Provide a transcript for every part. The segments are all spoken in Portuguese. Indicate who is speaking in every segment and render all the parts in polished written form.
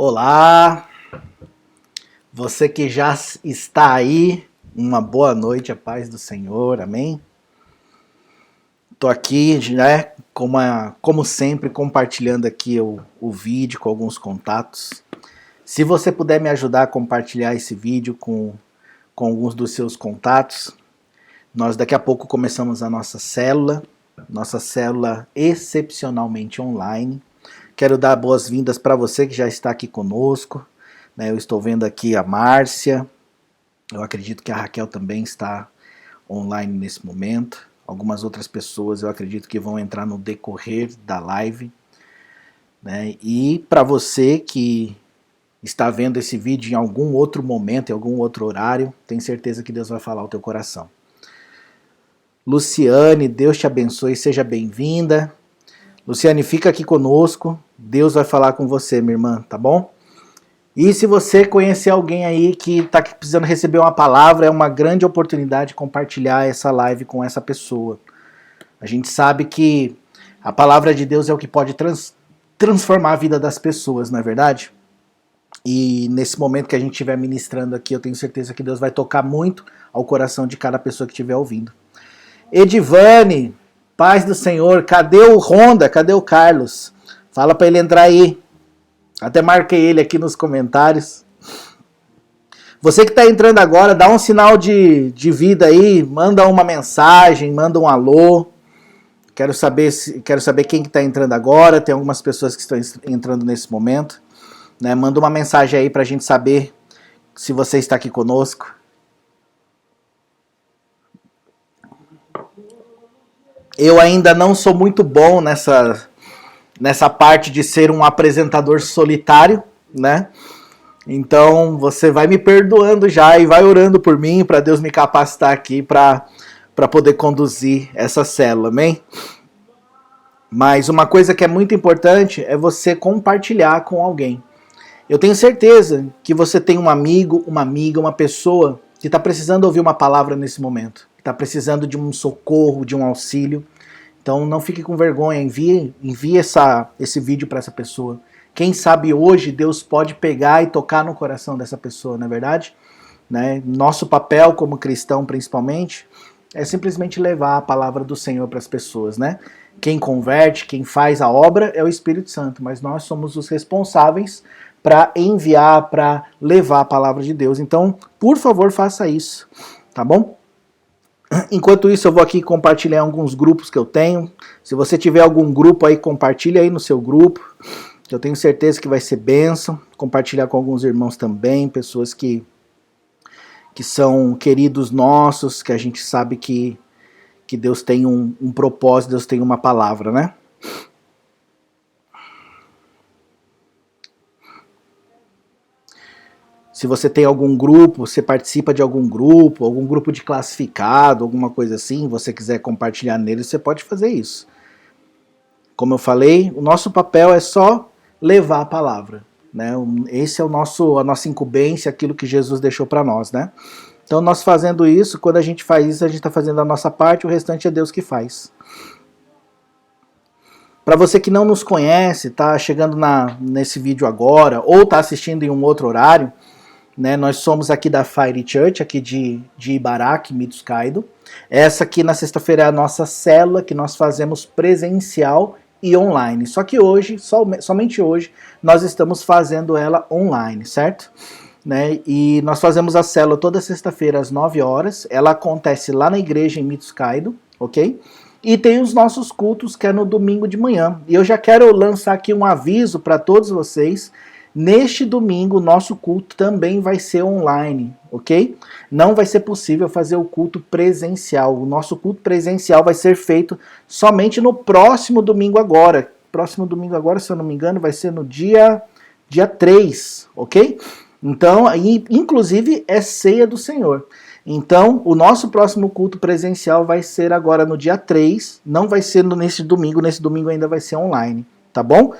Speaker 1: Olá, você que já está aí, uma boa noite, a paz do Senhor, amém? Tô aqui, né, como sempre, compartilhando aqui o vídeo com alguns contatos. Se você puder me ajudar a compartilhar esse vídeo com alguns dos seus contatos, nós daqui a pouco começamos a nossa célula excepcionalmente online. Quero dar boas-vindas para você que já está aqui conosco. Eu estou vendo aqui a Márcia, eu acredito que a Raquel também está online nesse momento. Algumas outras pessoas eu acredito que vão entrar no decorrer da live. E para você que está vendo esse vídeo em algum outro momento, em algum outro horário, tenho certeza que Deus vai falar ao teu coração. Luciane, Deus te abençoe, seja bem-vinda. Luciane, fica aqui conosco, Deus vai falar com você, minha irmã, tá bom? E se você conhecer alguém aí que está precisando receber uma palavra, é uma grande oportunidade de compartilhar essa live com essa pessoa. A gente sabe que a palavra de Deus é o que pode transformar a vida das pessoas, não é verdade? E nesse momento que a gente estiver ministrando aqui, eu tenho certeza que Deus vai tocar muito ao coração de cada pessoa que estiver ouvindo. Edivane, paz do Senhor, cadê o Honda? Cadê o Carlos? Fala para ele entrar aí. Até marquei ele aqui nos comentários. Você que está entrando agora, dá um sinal de vida aí, manda uma mensagem, manda um alô. Quero saber quem que está entrando agora, tem algumas pessoas que estão entrando nesse momento. Manda uma mensagem aí para a gente saber se você está aqui conosco. Eu ainda não sou muito bom nessa parte de ser um apresentador solitário, né? Então você vai me perdoando já e vai orando por mim para Deus me capacitar aqui para poder conduzir essa célula, amém? Mas uma coisa que é muito importante é você compartilhar com alguém. Eu tenho certeza que você tem um amigo, uma amiga, uma pessoa que está precisando ouvir uma palavra nesse momento, que está precisando de um socorro, de um auxílio. Então não fique com vergonha, envie esse vídeo para essa pessoa. Quem sabe hoje Deus pode pegar e tocar no coração dessa pessoa, não é verdade? Nosso papel como cristão principalmente é simplesmente levar a palavra do Senhor para as pessoas, né? Quem converte, quem faz a obra é o Espírito Santo, mas nós somos os responsáveis para enviar, para levar a palavra de Deus. Então, por favor, faça isso, tá bom? Enquanto isso, eu vou aqui compartilhar alguns grupos que eu tenho. Se você tiver algum grupo aí, compartilha aí no seu grupo. Eu tenho certeza que vai ser bênção. Compartilhar com alguns irmãos também, pessoas que são queridos nossos, que a gente sabe que Deus tem um propósito, Deus tem uma palavra, né? Se você tem algum grupo, você participa de algum grupo de classificado, alguma coisa assim, você quiser compartilhar nele, você pode fazer isso. Como eu falei, o nosso papel é só levar a palavra, né? Esse é a nossa incumbência, aquilo que Jesus deixou para nós, né? Então nós fazendo isso, quando a gente faz isso, a gente está fazendo a nossa parte, o restante é Deus que faz. Para você que não nos conhece, está chegando nesse vídeo agora, ou está assistindo em um outro horário, nós somos aqui da Fire Church, aqui de Ibaraki, Mitsukkaido. Essa aqui na sexta-feira é a nossa célula que nós fazemos presencial e online. Só que hoje, somente hoje, nós estamos fazendo ela online, certo? E nós fazemos a célula toda sexta-feira às 9 horas. Ela acontece lá na igreja em Mitsukkaido, ok? E tem os nossos cultos que é no domingo de manhã. E eu já quero lançar aqui um aviso para todos vocês. Neste domingo, o nosso culto também vai ser online, ok? Não vai ser possível fazer o culto presencial. O nosso culto presencial vai ser feito somente no próximo domingo agora. Próximo domingo agora, se eu não me engano, vai ser no dia 3, ok? Então, inclusive, é ceia do Senhor. Então, o nosso próximo culto presencial vai ser agora no dia 3, não vai ser nesse domingo ainda vai ser online. Tá bom?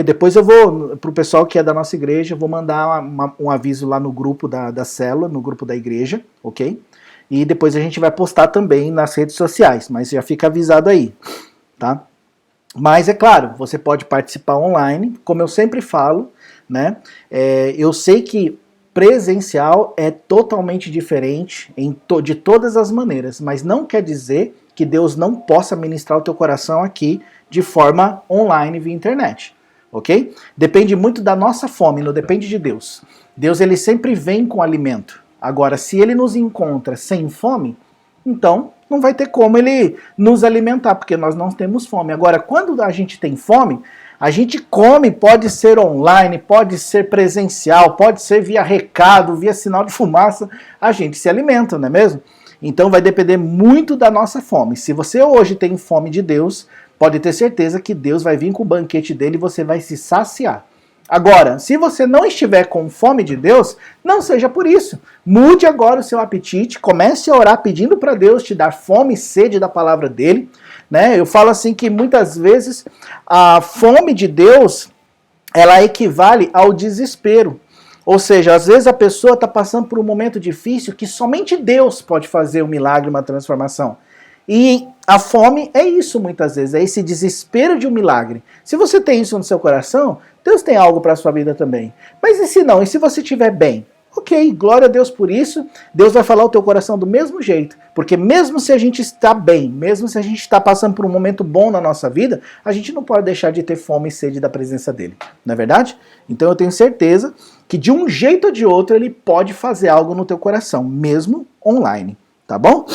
Speaker 1: Depois eu vou, pro pessoal que é da nossa igreja, vou mandar um aviso lá no grupo da célula, no grupo da igreja, ok? E depois a gente vai postar também nas redes sociais, mas já fica avisado aí, tá? Mas é claro, você pode participar online, como eu sempre falo, né? Eu sei que presencial é totalmente diferente de todas as maneiras, mas não quer dizer que Deus não possa ministrar o teu coração aqui de forma online via internet, ok? Depende muito da nossa fome, não depende de Deus. Deus, ele sempre vem com alimento. Agora, se ele nos encontra sem fome, então não vai ter como ele nos alimentar, porque nós não temos fome. Agora, quando a gente tem fome, a gente come, pode ser online, pode ser presencial, pode ser via recado, via sinal de fumaça, a gente se alimenta, não é mesmo? Então vai depender muito da nossa fome. Se você hoje tem fome de Deus, pode ter certeza que Deus vai vir com o banquete dele e você vai se saciar. Agora, se você não estiver com fome de Deus, não seja por isso. Mude agora o seu apetite, comece a orar pedindo para Deus te dar fome e sede da palavra dele. Né? Eu falo assim que muitas vezes a fome de Deus, ela equivale ao desespero. Ou seja, às vezes a pessoa está passando por um momento difícil que somente Deus pode fazer um milagre, uma transformação. E a fome é isso muitas vezes, é esse desespero de um milagre. Se você tem isso no seu coração, Deus tem algo para a sua vida também. Mas e se não? E se você estiver bem? Ok, glória a Deus por isso. Deus vai falar o teu coração do mesmo jeito. Porque mesmo se a gente está bem, mesmo se a gente está passando por um momento bom na nossa vida, a gente não pode deixar de ter fome e sede da presença dele. Não é verdade? Então eu tenho certeza que de um jeito ou de outro ele pode fazer algo no teu coração, mesmo online. Tá bom?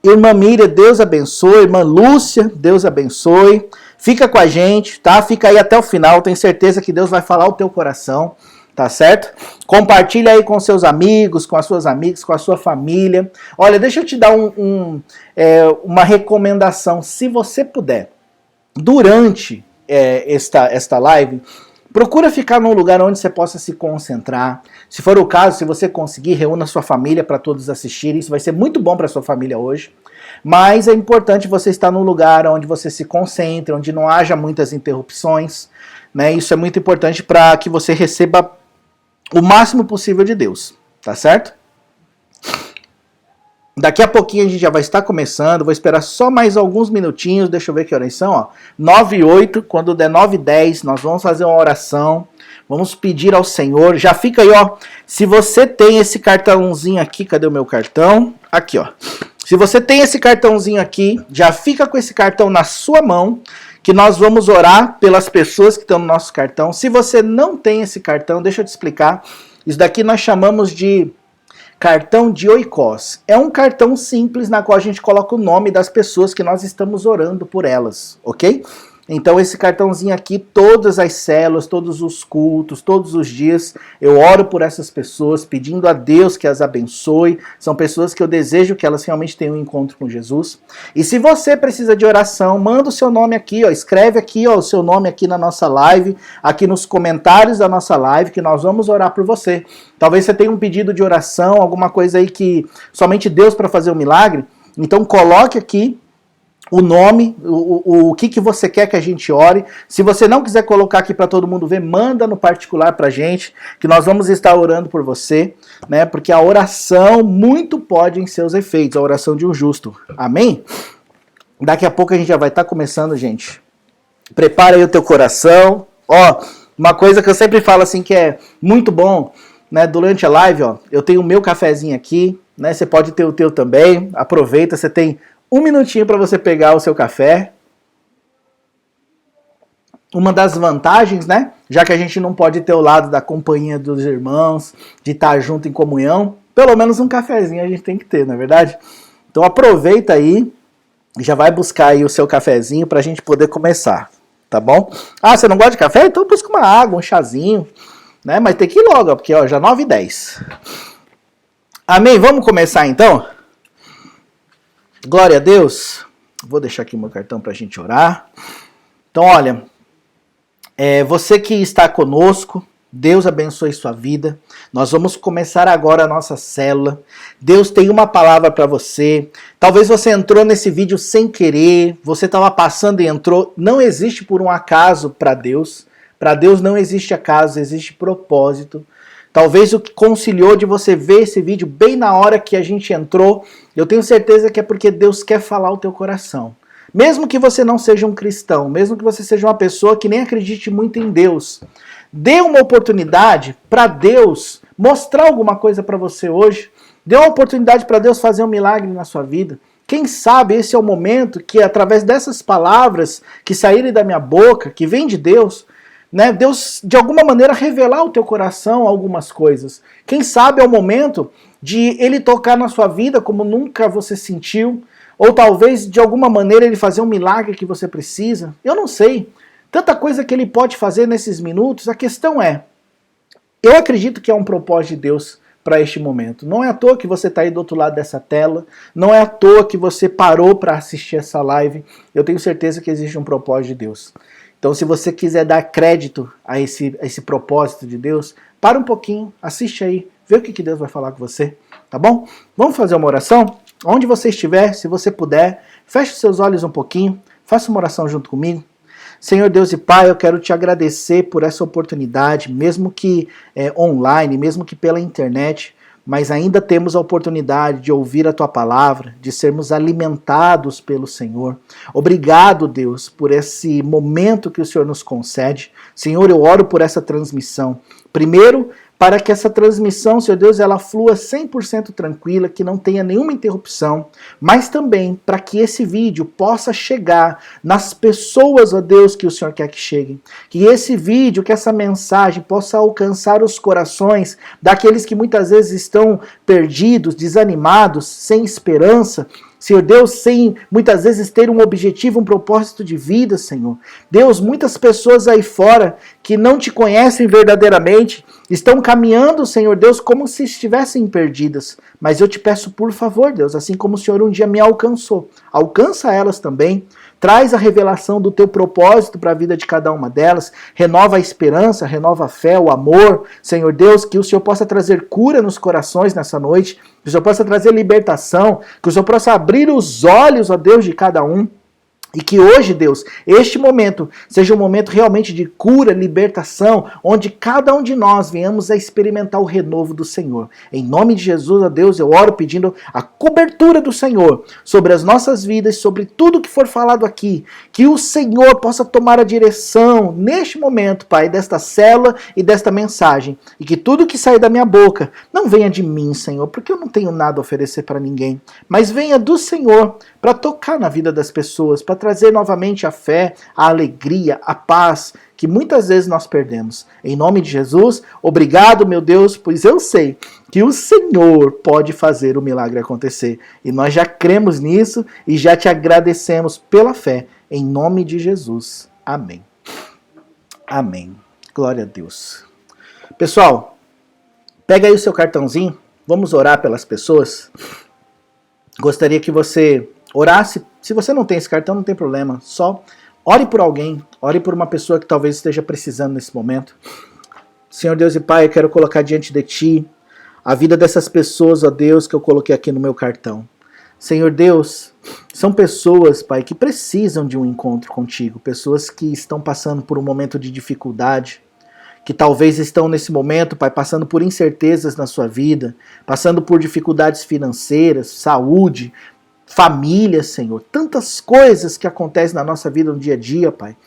Speaker 1: Irmã Miriam, Deus abençoe. Irmã Lúcia, Deus abençoe. Fica com a gente, tá? Fica aí até o final. Tenho certeza que Deus vai falar o teu coração. Tá certo? Compartilha aí com seus amigos, com as suas amigas, com a sua família. Olha, deixa eu te dar uma recomendação. Se você puder, durante esta live, procura ficar num lugar onde você possa se concentrar. Se for o caso, se você conseguir, reúna sua família para todos assistirem. Isso vai ser muito bom para sua família hoje. Mas é importante você estar num lugar onde você se concentre, onde não haja muitas interrupções. Né? Isso é muito importante para que você receba o máximo possível de Deus, tá certo? Daqui a pouquinho a gente já vai estar começando, vou esperar só mais alguns minutinhos, deixa eu ver que horas são, ó, 9h08, quando der 9h10, nós vamos fazer uma oração, vamos pedir ao Senhor, já fica aí, ó, se você tem esse cartãozinho aqui, cadê o meu cartão? Aqui, ó, se você tem esse cartãozinho aqui, já fica com esse cartão na sua mão, que nós vamos orar pelas pessoas que estão no nosso cartão. Se você não tem esse cartão, deixa eu te explicar. Isso daqui nós chamamos de cartão de Oikos. É um cartão simples na qual a gente coloca o nome das pessoas que nós estamos orando por elas, ok? Então esse cartãozinho aqui, todas as células, todos os cultos, todos os dias, eu oro por essas pessoas, pedindo a Deus que as abençoe. São pessoas que eu desejo que elas realmente tenham um encontro com Jesus. E se você precisa de oração, manda o seu nome aqui, ó, escreve aqui, ó, o seu nome aqui na nossa live, aqui nos comentários da nossa live, que nós vamos orar por você. Talvez você tenha um pedido de oração, alguma coisa aí que somente Deus para fazer um milagre. Então coloque aqui o nome, o que você quer que a gente ore. Se você não quiser colocar aqui para todo mundo ver, manda no particular para a gente, que nós vamos estar orando por você, né? Porque a oração muito pode em seus efeitos, a oração de um justo. Amém? Daqui a pouco a gente já vai estar começando, gente. Prepara aí o teu coração. Ó, uma coisa que eu sempre falo assim que é muito bom, né? Durante a live, ó, eu tenho o meu cafezinho aqui, né? Você pode ter o teu também. Aproveita, você tem um minutinho para você pegar o seu café. Uma das vantagens, né? Já que a gente não pode ter o lado da companhia dos irmãos, de estar junto em comunhão, pelo menos um cafezinho a gente tem que ter, não é verdade? Então aproveita aí, já vai buscar aí o seu cafezinho para a gente poder começar, tá bom? Ah, você não gosta de café? Então busca uma água, um chazinho, né? Mas tem que ir logo, ó, porque ó, já 9h10. Amém? Vamos começar então? Glória a Deus. Vou deixar aqui o meu cartão para a gente orar. Então, olha, você que está conosco, Deus abençoe sua vida. Nós vamos começar agora a nossa célula. Deus tem uma palavra para você. Talvez você entrou nesse vídeo sem querer, você estava passando e entrou. Não existe por um acaso para Deus. Para Deus não existe acaso, existe propósito. Talvez o que conciliou de você ver esse vídeo bem na hora que a gente entrou, eu tenho certeza que é porque Deus quer falar o teu coração. Mesmo que você não seja um cristão, mesmo que você seja uma pessoa que nem acredite muito em Deus, Dê uma oportunidade para Deus mostrar alguma coisa para você hoje. Dê uma oportunidade para Deus fazer um milagre na sua vida. Quem sabe esse é o momento que, através dessas palavras que saírem da minha boca, que vem de Deus, né, Deus de alguma maneira revelar ao teu coração algumas coisas. Quem sabe é o momento de Ele tocar na sua vida como nunca você sentiu, ou talvez de alguma maneira Ele fazer um milagre que você precisa. Eu não sei. Tanta coisa que Ele pode fazer nesses minutos. A questão é, eu acredito que é um propósito de Deus para este momento. Não é à toa que você está aí do outro lado dessa tela, não é à toa que você parou para assistir essa live. Eu tenho certeza que existe um propósito de Deus. Então, se você quiser dar crédito a esse propósito de Deus, para um pouquinho, assiste aí, vê o que Deus vai falar com você, tá bom? Vamos fazer uma oração? Onde você estiver, se você puder, feche os seus olhos um pouquinho, faça uma oração junto comigo. Senhor Deus e Pai, eu quero te agradecer por essa oportunidade, mesmo que online, mesmo que pela internet, mas ainda temos a oportunidade de ouvir a Tua palavra, de sermos alimentados pelo Senhor. Obrigado, Deus, por esse momento que o Senhor nos concede. Senhor, eu oro por essa transmissão. Primeiro, para que essa transmissão, Senhor Deus, ela flua 100% tranquila, que não tenha nenhuma interrupção, mas também para que esse vídeo possa chegar nas pessoas, ó Deus, que o Senhor quer que cheguem. Que esse vídeo, que essa mensagem possa alcançar os corações daqueles que muitas vezes estão perdidos, desanimados, sem esperança, Senhor Deus, sem muitas vezes ter um objetivo, um propósito de vida, Senhor. Deus, muitas pessoas aí fora que não te conhecem verdadeiramente, estão caminhando, Senhor Deus, como se estivessem perdidas. Mas eu te peço, por favor, Deus, assim como o Senhor um dia me alcançou, alcança elas também. Traz a revelação do teu propósito para a vida de cada uma delas. Renova a esperança, renova a fé, o amor. Senhor Deus, que o Senhor possa trazer cura nos corações nessa noite. Que o Senhor possa trazer libertação. Que o Senhor possa abrir os olhos, ó Deus, de cada um. E que hoje, Deus, este momento seja um momento realmente de cura, libertação, onde cada um de nós venhamos a experimentar o renovo do Senhor. Em nome de Jesus, ó Deus, eu oro pedindo a cobertura do Senhor sobre as nossas vidas, sobre tudo que for falado aqui. Que o Senhor possa tomar a direção neste momento, Pai, desta célula e desta mensagem. E que tudo que sair da minha boca não venha de mim, Senhor, porque eu não tenho nada a oferecer para ninguém, mas venha do Senhor para tocar na vida das pessoas, para trazer novamente a fé, a alegria, a paz que muitas vezes nós perdemos. Em nome de Jesus, obrigado, meu Deus, pois eu sei que o Senhor pode fazer o milagre acontecer. E nós já cremos nisso e já te agradecemos pela fé. Em nome de Jesus. Amém. Amém. Glória a Deus. Pessoal, pega aí o seu cartãozinho, vamos orar pelas pessoas. Gostaria que você orasse. Se você não tem esse cartão, não tem problema. Só ore por alguém. Ore por uma pessoa que talvez esteja precisando nesse momento. Senhor Deus e Pai, eu quero colocar diante de Ti a vida dessas pessoas, ó Deus, que eu coloquei aqui no meu cartão. Senhor Deus, são pessoas, Pai, que precisam de um encontro contigo. Pessoas que estão passando por um momento de dificuldade. Que talvez estão nesse momento, Pai, passando por incertezas na sua vida. Passando por dificuldades financeiras, saúde, família, Senhor, tantas coisas que acontecem na nossa vida no dia a dia, Pai,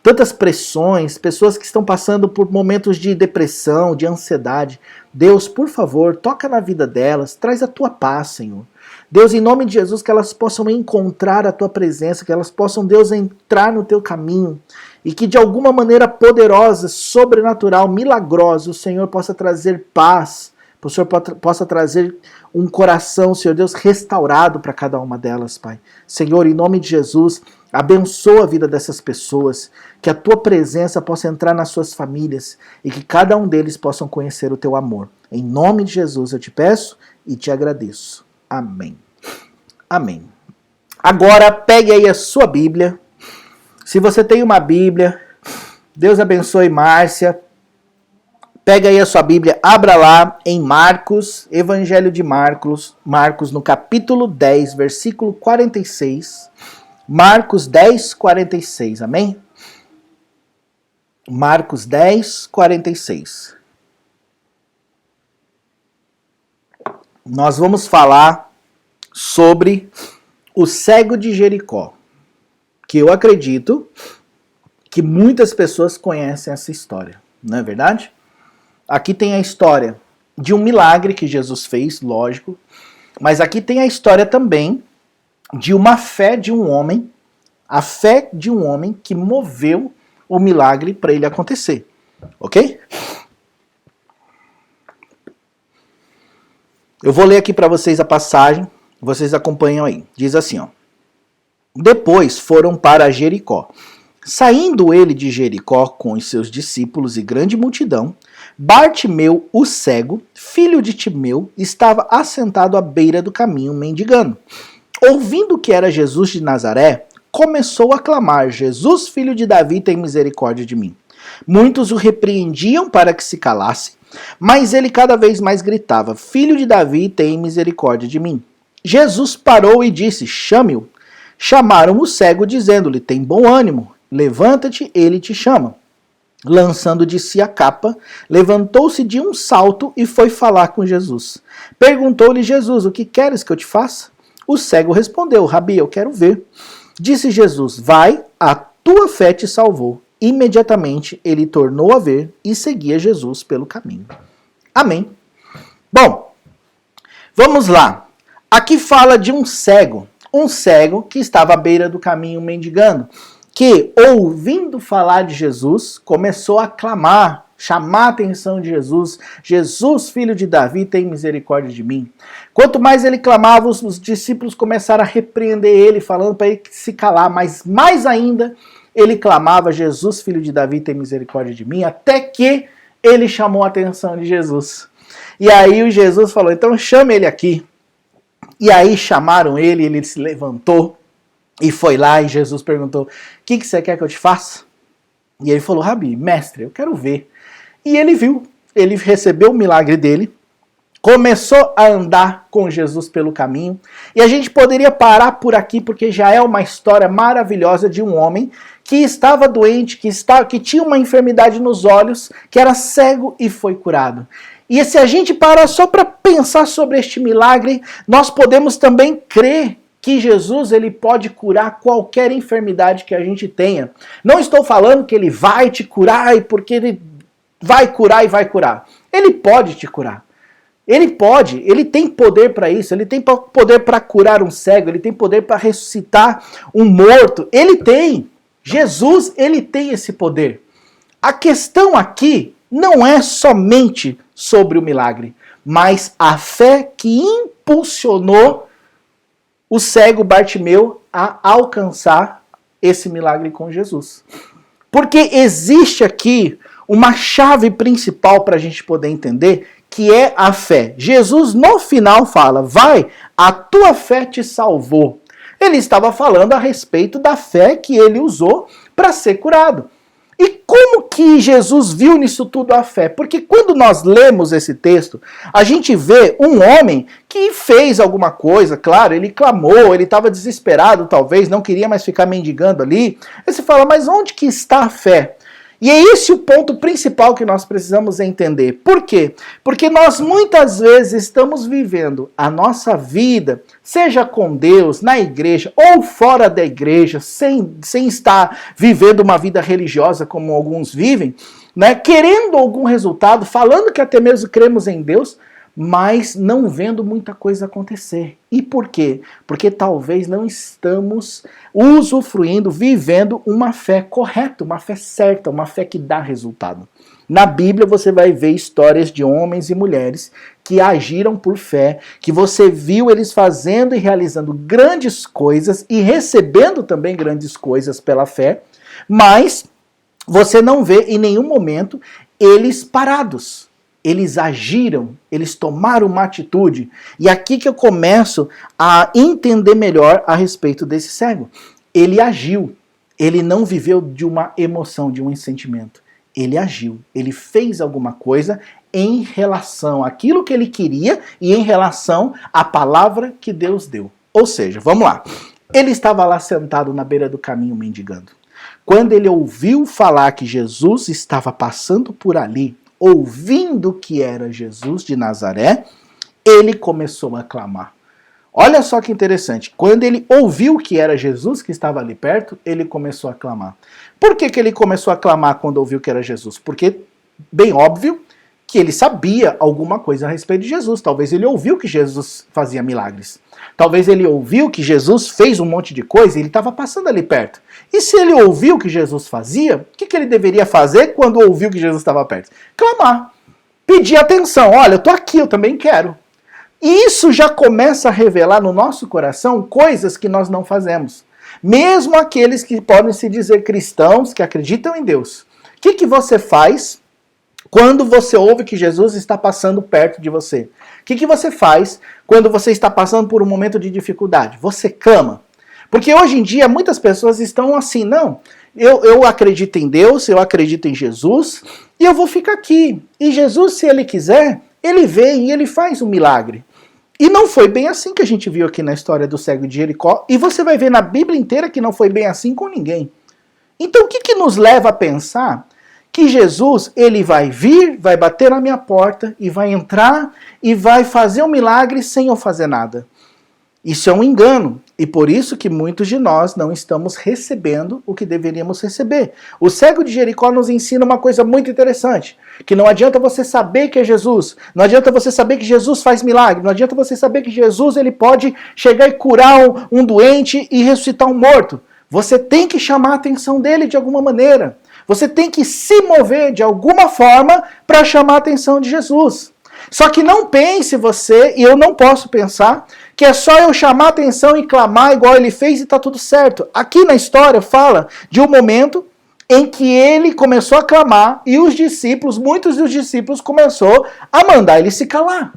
Speaker 1: tantas pressões, pessoas que estão passando por momentos de depressão, de ansiedade. Deus, por favor, toca na vida delas, traz a Tua paz, Senhor. Deus, em nome de Jesus, que elas possam encontrar a Tua presença, que elas possam, Deus, entrar no Teu caminho e que de alguma maneira poderosa, sobrenatural, milagrosa, o Senhor possa trazer paz, que o Senhor possa trazer um coração, Senhor Deus, restaurado para cada uma delas, Pai. Senhor, em nome de Jesus, abençoa a vida dessas pessoas, que a Tua presença possa entrar nas suas famílias e que cada um deles possam conhecer o Teu amor. Em nome de Jesus eu te peço e te agradeço. Amém. Amém. Agora pegue aí a sua Bíblia. Se você tem uma Bíblia, Deus abençoe Márcia. Pega aí a sua Bíblia, abra lá em Marcos, Evangelho de Marcos, no capítulo 10, versículo 46. Marcos 10, 46, amém? Marcos 10, 46. Nós vamos falar sobre o cego de Jericó, que eu acredito que muitas pessoas conhecem essa história. não é verdade? Aqui tem a história de um milagre que Jesus fez, lógico, mas aqui tem a história também de uma fé de um homem, a fé de um homem que moveu o milagre para ele acontecer, ok? Eu vou ler aqui para vocês a passagem, vocês acompanham aí. Diz assim, ó. Depois foram para Jericó. Saindo ele de Jericó com os seus discípulos e grande multidão, Bartimeu, o cego, filho de Timeu, estava assentado à beira do caminho mendigando. Ouvindo que era Jesus de Nazaré, começou a clamar: Jesus, filho de Davi, tem misericórdia de mim. Muitos o repreendiam para que se calasse, mas ele cada vez mais gritava: Filho de Davi, tem misericórdia de mim. Jesus parou e disse: Chame-o. Chamaram o cego, dizendo-lhe: Tem bom ânimo, levanta-te, ele te chama. Lançando de si a capa, levantou-se de um salto e foi falar com Jesus. Perguntou-lhe Jesus: O que queres que eu te faça? O cego respondeu: Rabi, eu quero ver. Disse Jesus: Vai, a tua fé te salvou. Imediatamente ele tornou a ver e seguia Jesus pelo caminho. Amém. Bom, vamos lá. Aqui fala de um cego que estava à beira do caminho mendigando, que, ouvindo falar de Jesus, começou a clamar, chamar a atenção de Jesus: Jesus, filho de Davi, tem misericórdia de mim. Quanto mais ele clamava, os discípulos começaram a repreender ele, falando para ele se calar, mas mais ainda ele clamava: Jesus, filho de Davi, tem misericórdia de mim, até que ele chamou a atenção de Jesus. E aí o Jesus falou: então chame ele aqui. E aí chamaram ele, ele se levantou e foi lá, e Jesus perguntou: o que você quer que eu te faça? E ele falou: Rabi, mestre, eu quero ver. E ele viu, ele recebeu o milagre dele, começou a andar com Jesus pelo caminho. E a gente poderia parar por aqui, porque já é uma história maravilhosa de um homem que estava doente, que tinha uma enfermidade nos olhos, que era cego e foi curado. E se a gente parar só para pensar sobre este milagre, nós podemos também crer que Jesus ele pode curar qualquer enfermidade que a gente tenha. Não estou falando que ele vai te curar e porque ele vai curar e vai curar. Ele pode te curar. Ele pode, ele tem poder para isso, ele tem poder para curar um cego, ele tem poder para ressuscitar um morto. Ele tem. Jesus, ele tem esse poder. A questão aqui não é somente sobre o milagre, mas a fé que impulsionou o cego Bartimeu a alcançar esse milagre com Jesus. Porque existe aqui uma chave principal para a gente poder entender, que é a fé. Jesus no final fala: vai, a tua fé te salvou. Ele estava falando a respeito da fé que ele usou para ser curado. E como que Jesus viu nisso tudo a fé? Porque quando nós lemos esse texto, a gente vê um homem que fez alguma coisa, claro, ele clamou, ele estava desesperado talvez, não queria mais ficar mendigando ali. Aí você fala: mas onde que está a fé? E é esse o ponto principal que nós precisamos entender. Por quê? Porque nós muitas vezes estamos vivendo a nossa vida, seja com Deus, na igreja ou fora da igreja, sem estar vivendo uma vida religiosa como alguns vivem, né? Querendo algum resultado, falando que até mesmo cremos em Deus, mas não vendo muita coisa acontecer. E por quê? Porque talvez não estamos usufruindo, vivendo uma fé correta, uma fé certa, uma fé que dá resultado. Na Bíblia você vai ver histórias de homens e mulheres que agiram por fé, que você viu eles fazendo e realizando grandes coisas e recebendo também grandes coisas pela fé, mas você não vê em nenhum momento eles parados. Eles agiram, eles tomaram uma atitude. E aqui que eu começo a entender melhor a respeito desse cego. Ele agiu, ele não viveu de uma emoção, de um sentimento. Ele agiu, ele fez alguma coisa em relação àquilo que ele queria e em relação à palavra que Deus deu. Ou seja, vamos lá. Ele estava lá sentado na beira do caminho mendigando. Quando ele ouviu falar que Jesus estava passando por ali, ouvindo que era Jesus de Nazaré, ele começou a clamar. Olha só que interessante. Quando ele ouviu que era Jesus que estava ali perto, ele começou a clamar. Por que ele começou a clamar quando ouviu que era Jesus? Porque bem óbvio que ele sabia alguma coisa a respeito de Jesus. Talvez ele ouviu que Jesus fazia milagres. Talvez ele ouviu que Jesus fez um monte de coisa e ele estava passando ali perto. E se ele ouviu que Jesus fazia, o que ele deveria fazer quando ouviu que Jesus estava perto? Clamar. Pedir atenção. Olha, eu estou aqui, eu também quero. E isso já começa a revelar no nosso coração coisas que nós não fazemos. Mesmo aqueles que podem se dizer cristãos, que acreditam em Deus. O que você faz quando você ouve que Jesus está passando perto de você? O que você faz quando você está passando por um momento de dificuldade? Você clama. Porque hoje em dia muitas pessoas estão assim, não, eu acredito em Deus, eu acredito em Jesus, e eu vou ficar aqui. E Jesus, se ele quiser, ele vem e ele faz um milagre. E não foi bem assim que a gente viu aqui na história do cego de Jericó, e você vai ver na Bíblia inteira que não foi bem assim com ninguém. Então o que nos leva a pensar que Jesus, ele vai vir, vai bater na minha porta, e vai entrar, e vai fazer um milagre sem eu fazer nada? Isso é um engano, e por isso que muitos de nós não estamos recebendo o que deveríamos receber. O cego de Jericó nos ensina uma coisa muito interessante, que não adianta você saber que é Jesus, não adianta você saber que Jesus faz milagre, não adianta você saber que Jesus ele pode chegar e curar um doente e ressuscitar um morto. Você tem que chamar a atenção dele de alguma maneira. Você tem que se mover de alguma forma para chamar a atenção de Jesus. Só que não pense você, e eu não posso pensar, que é só eu chamar a atenção e clamar igual ele fez e está tudo certo. Aqui na história fala de um momento em que ele começou a clamar e os discípulos, muitos dos discípulos começou a mandar ele se calar.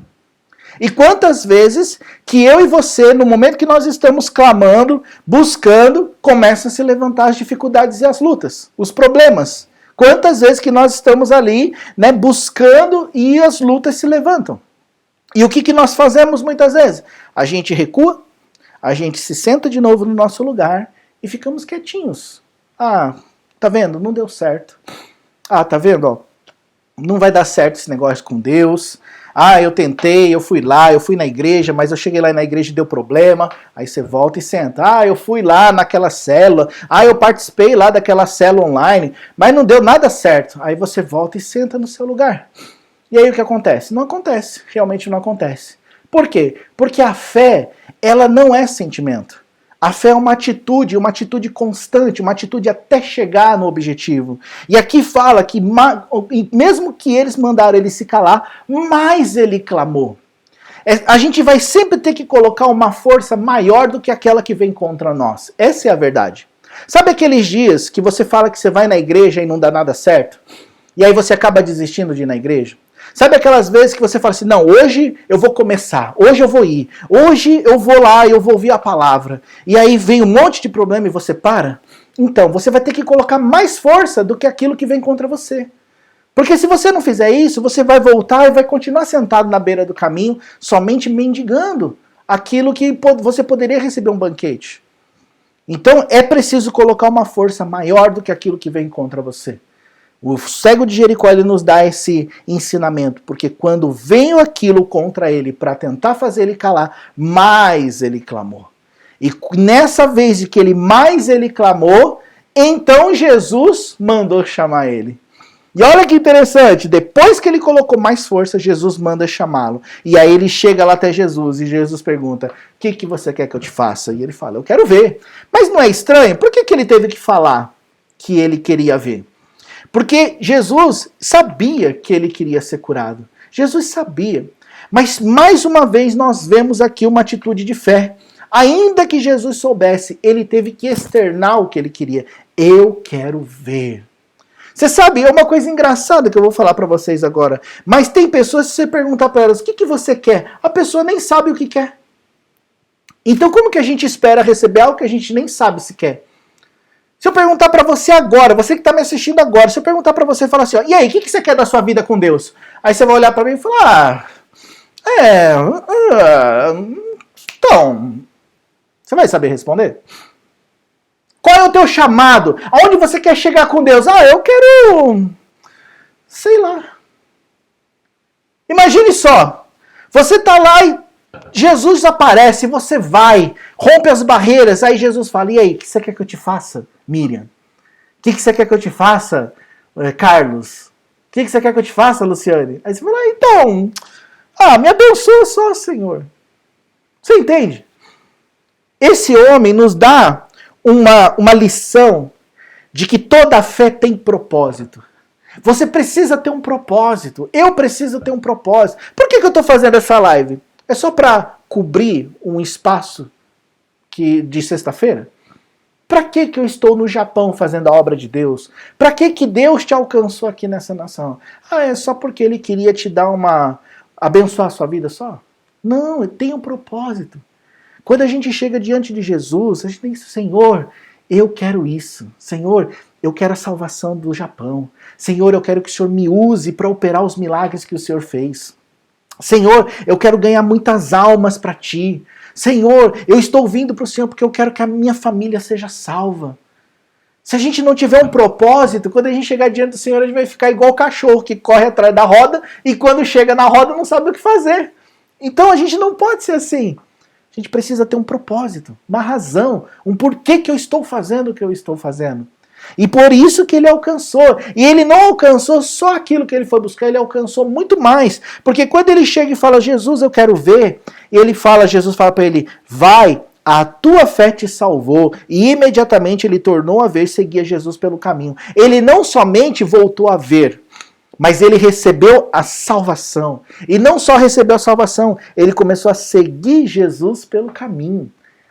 Speaker 1: E quantas vezes que eu e você, no momento que nós estamos clamando, buscando, começam a se levantar as dificuldades e as lutas, os problemas. Quantas vezes que nós estamos ali, né, buscando e as lutas se levantam. E o que nós fazemos muitas vezes? A gente recua, a gente se senta de novo no nosso lugar e ficamos quietinhos. Ah, tá vendo? Não deu certo. Ah, tá vendo? Ó, não vai dar certo esse negócio com Deus. Ah, eu tentei, eu fui lá, eu fui na igreja, mas eu cheguei lá na igreja e deu problema. Aí você volta e senta. Ah, eu fui lá naquela célula. Ah, eu participei lá daquela célula online, mas não deu nada certo. Aí você volta e senta no seu lugar. E aí o que acontece? Não acontece, realmente não acontece. Por quê? Porque a fé, ela não é sentimento. A fé é uma atitude constante, uma atitude até chegar no objetivo. E aqui fala que mesmo que eles mandaram ele se calar, mais ele clamou. A gente vai sempre ter que colocar uma força maior do que aquela que vem contra nós. Essa é a verdade. Sabe aqueles dias que você fala que você vai na igreja e não dá nada certo? E aí você acaba desistindo de ir na igreja? Sabe aquelas vezes que você fala assim, não, hoje eu vou começar, hoje eu vou ir, hoje eu vou lá e eu vou ouvir a palavra. E aí vem um monte de problema e você para? Então, você vai ter que colocar mais força do que aquilo que vem contra você. Porque se você não fizer isso, você vai voltar e vai continuar sentado na beira do caminho, somente mendigando aquilo que você poderia receber um banquete. Então, é preciso colocar uma força maior do que aquilo que vem contra você. O cego de Jericó ele nos dá esse ensinamento, porque quando veio aquilo contra ele para tentar fazer ele calar, mais ele clamou. E nessa vez que ele clamou, então Jesus mandou chamar ele. E olha que interessante, depois que ele colocou mais força, Jesus manda chamá-lo. E aí ele chega lá até Jesus e Jesus pergunta, o que você quer que eu te faça? E ele fala, eu quero ver. Mas não é estranho? Por que ele teve que falar que ele queria ver? Porque Jesus sabia que ele queria ser curado. Jesus sabia. Mas mais uma vez nós vemos aqui uma atitude de fé. Ainda que Jesus soubesse, ele teve que externar o que ele queria. Eu quero ver. Você sabe, é uma coisa engraçada que eu vou falar para vocês agora. Mas tem pessoas, se você perguntar para elas, o que você quer? A pessoa nem sabe o que quer. Então como que a gente espera receber algo que a gente nem sabe se quer? Se eu perguntar para você agora, você que está me assistindo agora, se eu perguntar para você e falar assim, ó, e aí, o que você quer da sua vida com Deus? Aí você vai olhar para mim e falar, então, você vai saber responder? Qual é o teu chamado? Aonde você quer chegar com Deus? Ah, eu quero, sei lá. Imagine só, você está lá e Jesus aparece, você vai, rompe as barreiras, aí Jesus fala, e aí, o que você quer que eu te faça, Miriam? O que você quer que eu te faça, Carlos? que você quer que eu te faça, Luciane? Aí você fala, então, me abençoa só, Senhor. Você entende? Esse homem nos dá uma lição de que toda fé tem propósito. Você precisa ter um propósito. Eu preciso ter um propósito. Por que eu estou fazendo essa live? É só para cobrir um espaço de sexta-feira? Para que eu estou no Japão fazendo a obra de Deus? Para que Deus te alcançou aqui nessa nação? É só porque Ele queria te dar abençoar a sua vida só? Não, tem um propósito. Quando a gente chega diante de Jesus, a gente diz, Senhor, eu quero isso. Senhor, eu quero a salvação do Japão. Senhor, eu quero que o Senhor me use para operar os milagres que o Senhor fez. Senhor, eu quero ganhar muitas almas para Ti. Senhor, eu estou vindo para o Senhor porque eu quero que a minha família seja salva. Se a gente não tiver um propósito, quando a gente chegar diante do Senhor, a gente vai ficar igual o cachorro que corre atrás da roda e quando chega na roda não sabe o que fazer. Então a gente não pode ser assim. A gente precisa ter um propósito, uma razão, um porquê que eu estou fazendo o que eu estou fazendo. E por isso que ele alcançou. E ele não alcançou só aquilo que ele foi buscar, ele alcançou muito mais. Porque quando ele chega e fala, Jesus, eu quero ver, e Jesus fala para ele, vai, a tua fé te salvou. E imediatamente ele tornou a ver e seguia Jesus pelo caminho. Ele não somente voltou a ver, mas ele recebeu a salvação. E não só recebeu a salvação, ele começou a seguir Jesus pelo caminho.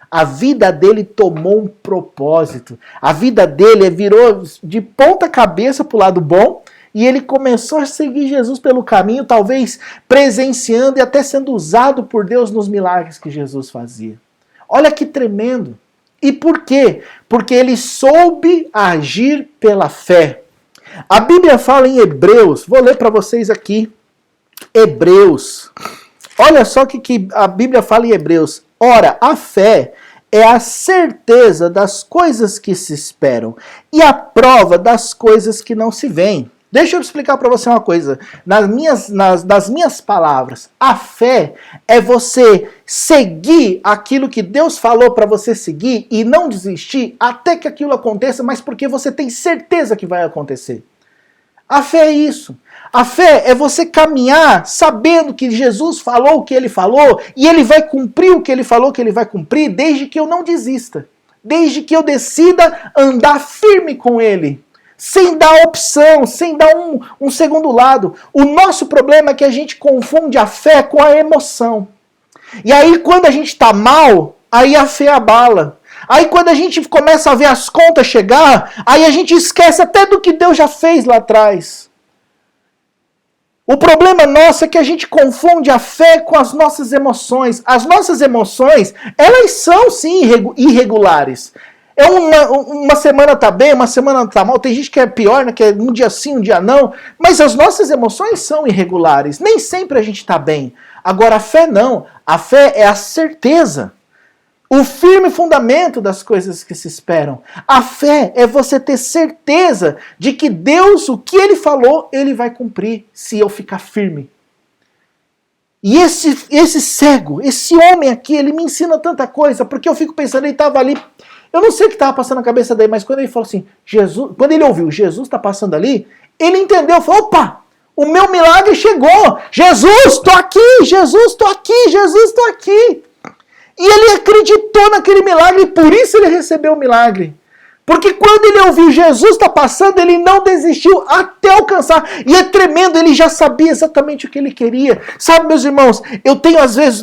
Speaker 1: A vida dele tomou um propósito. A vida dele virou de ponta cabeça para o lado bom e ele começou a seguir Jesus pelo caminho, talvez presenciando e até sendo usado por Deus nos milagres que Jesus fazia. Olha que tremendo. E por quê? Porque ele soube agir pela fé. A Bíblia fala em Hebreus, vou ler para vocês aqui. Hebreus. Olha só o que a Bíblia fala em Hebreus. Ora, a fé é a certeza das coisas que se esperam e a prova das coisas que não se veem. Deixa eu explicar para você uma coisa. Das minhas palavras, a fé é você seguir aquilo que Deus falou para você seguir e não desistir até que aquilo aconteça, mas porque você tem certeza que vai acontecer. A fé é isso. A fé é você caminhar sabendo que Jesus falou o que ele falou e ele vai cumprir o que ele falou que ele vai cumprir desde que eu não desista. Desde que eu decida andar firme com ele. Sem dar opção, sem dar um segundo lado. O nosso problema é que a gente confunde a fé com a emoção. E aí quando a gente está mal, aí a fé abala. Aí quando a gente começa a ver as contas chegar, aí a gente esquece até do que Deus já fez lá atrás. O problema nosso é que a gente confunde a fé com as nossas emoções. As nossas emoções, elas são sim irregulares. Uma semana tá bem, uma semana tá mal. Tem gente que é pior, né? Que é um dia sim, um dia não. Mas as nossas emoções são irregulares. Nem sempre a gente tá bem. Agora a fé não. A fé é a certeza. O firme fundamento das coisas que se esperam. A fé é você ter certeza de que Deus, o que Ele falou, Ele vai cumprir se eu ficar firme. E esse cego, esse homem aqui, ele me ensina tanta coisa, porque eu fico pensando, ele estava ali, eu não sei o que estava passando na cabeça dele, mas quando ele falou assim, Jesus, quando ele ouviu, Jesus está passando ali, ele entendeu, falou, opa, o meu milagre chegou, Jesus, estou aqui, Jesus, estou aqui, Jesus, estou aqui. E ele acreditou naquele milagre e por isso ele recebeu o milagre. Porque quando ele ouviu Jesus está passando, ele não desistiu até alcançar. E é tremendo, ele já sabia exatamente o que ele queria. Sabe, meus irmãos, eu tenho às vezes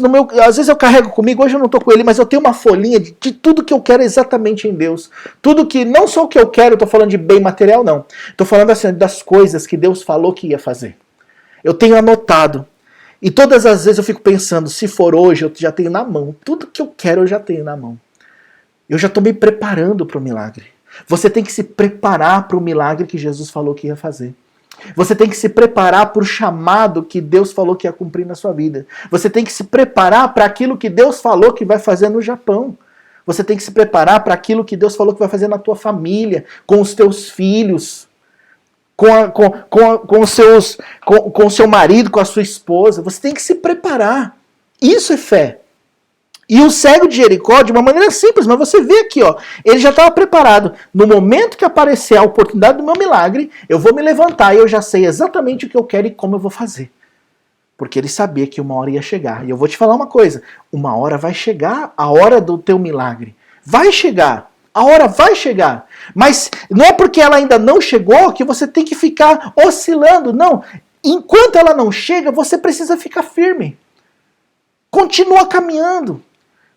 Speaker 1: eu carrego comigo, hoje eu não estou com ele, mas eu tenho uma folhinha de tudo que eu quero exatamente em Deus. Tudo que, não só o que eu quero, estou falando de bem material, não. Estou falando assim, das coisas que Deus falou que ia fazer. Eu tenho anotado. E todas as vezes eu fico pensando, se for hoje, eu já tenho na mão. Tudo que eu quero eu já tenho na mão. Eu já estou me preparando para o milagre. Você tem que se preparar para o milagre que Jesus falou que ia fazer. Você tem que se preparar para o chamado que Deus falou que ia cumprir na sua vida. Você tem que se preparar para aquilo que Deus falou que vai fazer no Japão. Você tem que se preparar para aquilo que Deus falou que vai fazer na tua família, com os teus filhos. Com o seu marido, com a sua esposa. Você tem que se preparar. Isso é fé. E o cego de Jericó, de uma maneira simples, mas você vê aqui, ó, ele já estava preparado. No momento que aparecer a oportunidade do meu milagre, eu vou me levantar e eu já sei exatamente o que eu quero e como eu vou fazer. Porque ele sabia que uma hora ia chegar. E eu vou te falar uma coisa, uma hora vai chegar, a hora do teu milagre. Vai chegar, a hora vai chegar. Mas não é porque ela ainda não chegou que você tem que ficar oscilando, não. Enquanto ela não chega, você precisa ficar firme. Continua caminhando.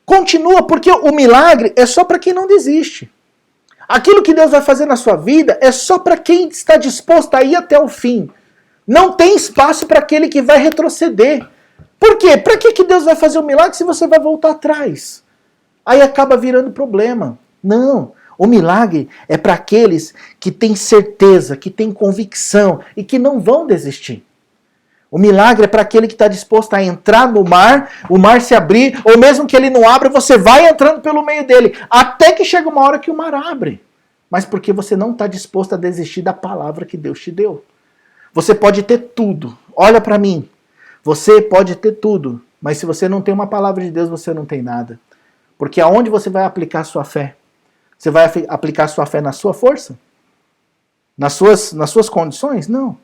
Speaker 1: Continua, porque o milagre é só para quem não desiste. Aquilo que Deus vai fazer na sua vida é só para quem está disposto a ir até o fim. Não tem espaço para aquele que vai retroceder. Por quê? Para que Deus vai fazer o milagre se você vai voltar atrás? Aí acaba virando problema. Não. O milagre é para aqueles que têm certeza, que têm convicção e que não vão desistir. O milagre é para aquele que está disposto a entrar no mar, o mar se abrir, ou mesmo que ele não abra, você vai entrando pelo meio dele, até que chega uma hora que o mar abre. Mas porque você não está disposto a desistir da palavra que Deus te deu. Você pode ter tudo, olha para mim, você pode ter tudo, mas se você não tem uma palavra de Deus, você não tem nada. Porque aonde você vai aplicar a sua fé? Você vai aplicar a sua fé na sua força? Nas suas condições? Não.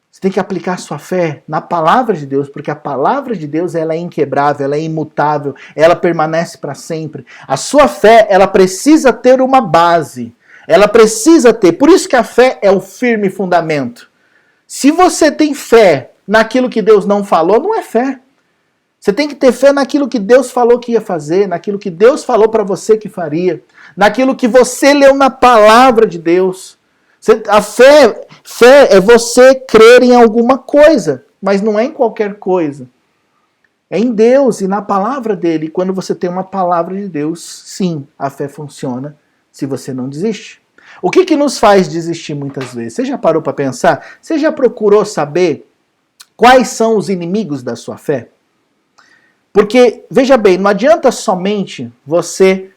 Speaker 1: Você tem que aplicar a sua fé na palavra de Deus, porque a palavra de Deus ela é inquebrável, ela é imutável, ela permanece para sempre. A sua fé, ela precisa ter uma base, ela precisa ter. Por isso que a fé é o firme fundamento. Se você tem fé naquilo que Deus não falou, não é fé. Você tem que ter fé naquilo que Deus falou que ia fazer, naquilo que Deus falou para você que faria, naquilo que você leu na palavra de Deus. A fé é você crer em alguma coisa, mas não é em qualquer coisa. É em Deus e na palavra dele. E quando você tem uma palavra de Deus, sim, a fé funciona se você não desiste. O que nos faz desistir muitas vezes? Você já parou para pensar? Você já procurou saber quais são os inimigos da sua fé? Porque, veja bem, não adianta somente você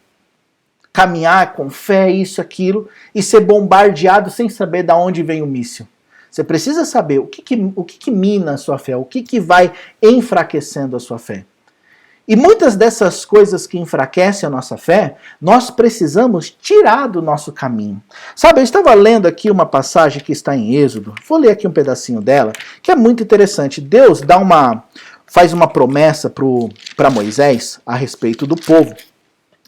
Speaker 1: caminhar com fé, isso, aquilo, e ser bombardeado sem saber de onde vem o míssil. Você precisa saber o que mina a sua fé, o que vai enfraquecendo a sua fé. E muitas dessas coisas que enfraquecem a nossa fé, nós precisamos tirar do nosso caminho. Sabe, eu estava lendo aqui uma passagem que está em Êxodo, vou ler aqui um pedacinho dela, que é muito interessante. Deus faz uma promessa para Moisés a respeito do povo.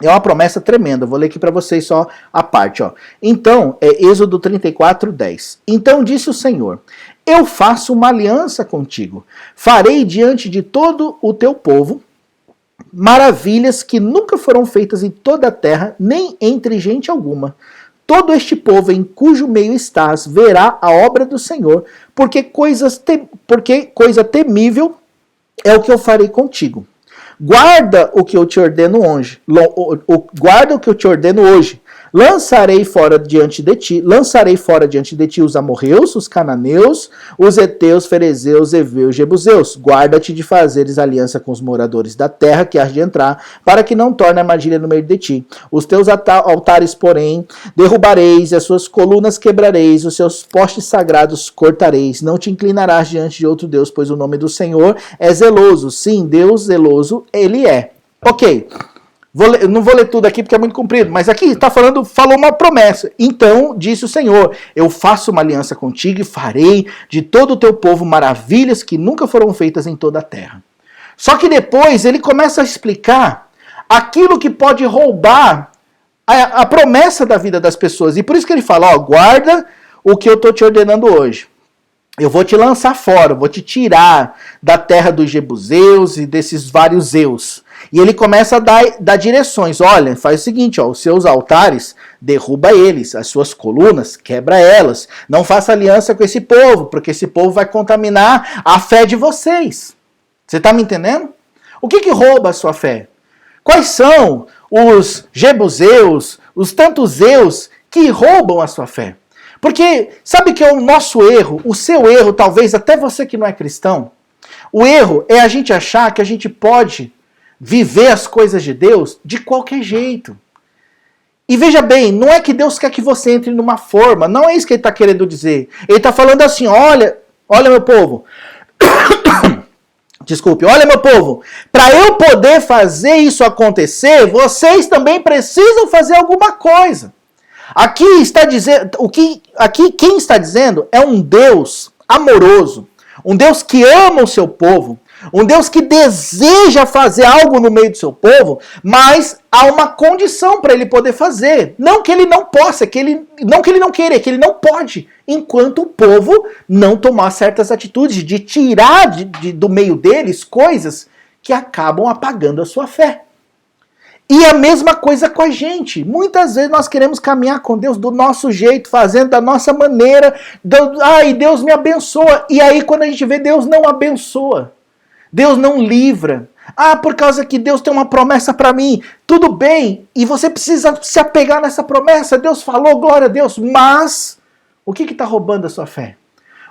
Speaker 1: É uma promessa tremenda, vou ler aqui para vocês só a parte. Ó. Então, Êxodo 34, 10. Então disse o Senhor, eu faço uma aliança contigo, farei diante de todo o teu povo maravilhas que nunca foram feitas em toda a terra, nem entre gente alguma. Todo este povo em cujo meio estás verá a obra do Senhor, porque coisa temível é o que eu farei contigo. Guarda o que eu te ordeno hoje. Guarda o que eu te ordeno hoje. Lançarei fora diante de ti os amorreus, os cananeus, os heteus, ferezeus, heveus, jebuseus. Guarda-te de fazeres aliança com os moradores da terra que has de entrar, para que não torne armadilha no meio de ti. Os teus altares, porém, derrubareis, e as suas colunas quebrareis, os seus postes sagrados cortareis. Não te inclinarás diante de outro Deus, pois o nome do Senhor é zeloso. Sim, Deus zeloso, ele é. Ok. Não vou ler tudo aqui porque é muito comprido, mas aqui falou uma promessa. Então disse o Senhor, eu faço uma aliança contigo e farei de todo o teu povo maravilhas que nunca foram feitas em toda a terra. Só que depois ele começa a explicar aquilo que pode roubar a promessa da vida das pessoas. E por isso que ele fala, guarda o que eu estou te ordenando hoje. Eu vou te lançar fora, vou te tirar da terra dos jebuseus e desses vários zeus. E ele começa a dar direções. Olha, faz o seguinte, os seus altares, derruba eles. As suas colunas, quebra elas. Não faça aliança com esse povo, porque esse povo vai contaminar a fé de vocês. Você está me entendendo? O que rouba a sua fé? Quais são os jebuseus, os tantos zeus que roubam a sua fé? Porque sabe que é o nosso erro, o seu erro, talvez até você que não é cristão? O erro é a gente achar que a gente pode viver as coisas de Deus de qualquer jeito. E veja bem, não é que Deus quer que você entre numa forma, não é isso que ele está querendo dizer. Ele está falando assim, olha meu povo, Desculpe, olha meu povo, para eu poder fazer isso acontecer, vocês também precisam fazer alguma coisa. Aqui está dizendo, aqui quem está dizendo é um Deus amoroso, um Deus que ama o seu povo, um Deus que deseja fazer algo no meio do seu povo, mas há uma condição para ele poder fazer. Não que ele não possa, não que ele não queira, é que ele não pode, enquanto o povo não tomar certas atitudes de tirar do meio deles coisas que acabam apagando a sua fé. E a mesma coisa com a gente. Muitas vezes nós queremos caminhar com Deus do nosso jeito, fazendo da nossa maneira. Ai, Deus me abençoa. E aí quando a gente vê, Deus não abençoa. Deus não livra. Ah, por causa que Deus tem uma promessa para mim. Tudo bem. E você precisa se apegar nessa promessa. Deus falou, glória a Deus. Mas o que está roubando a sua fé?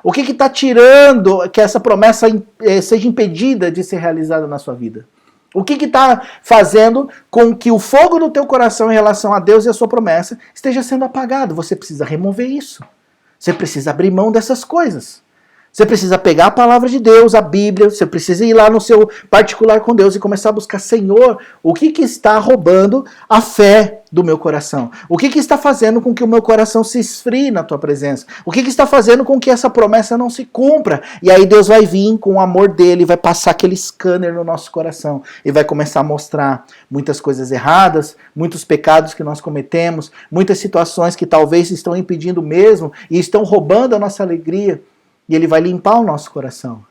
Speaker 1: O que está tirando que essa promessa seja impedida de ser realizada na sua vida? O que está fazendo com que o fogo do teu coração em relação a Deus e a sua promessa esteja sendo apagado? Você precisa remover isso. Você precisa abrir mão dessas coisas. Você precisa pegar a palavra de Deus, a Bíblia, você precisa ir lá no seu particular com Deus e começar a buscar, Senhor, o que está roubando a fé do meu coração? O que está fazendo com que o meu coração se esfrie na tua presença? O que está fazendo com que essa promessa não se cumpra? E aí Deus vai vir com o amor dele, vai passar aquele scanner no nosso coração e vai começar a mostrar muitas coisas erradas, muitos pecados que nós cometemos, muitas situações que talvez estão impedindo mesmo e estão roubando a nossa alegria. E ele vai limpar o nosso coração.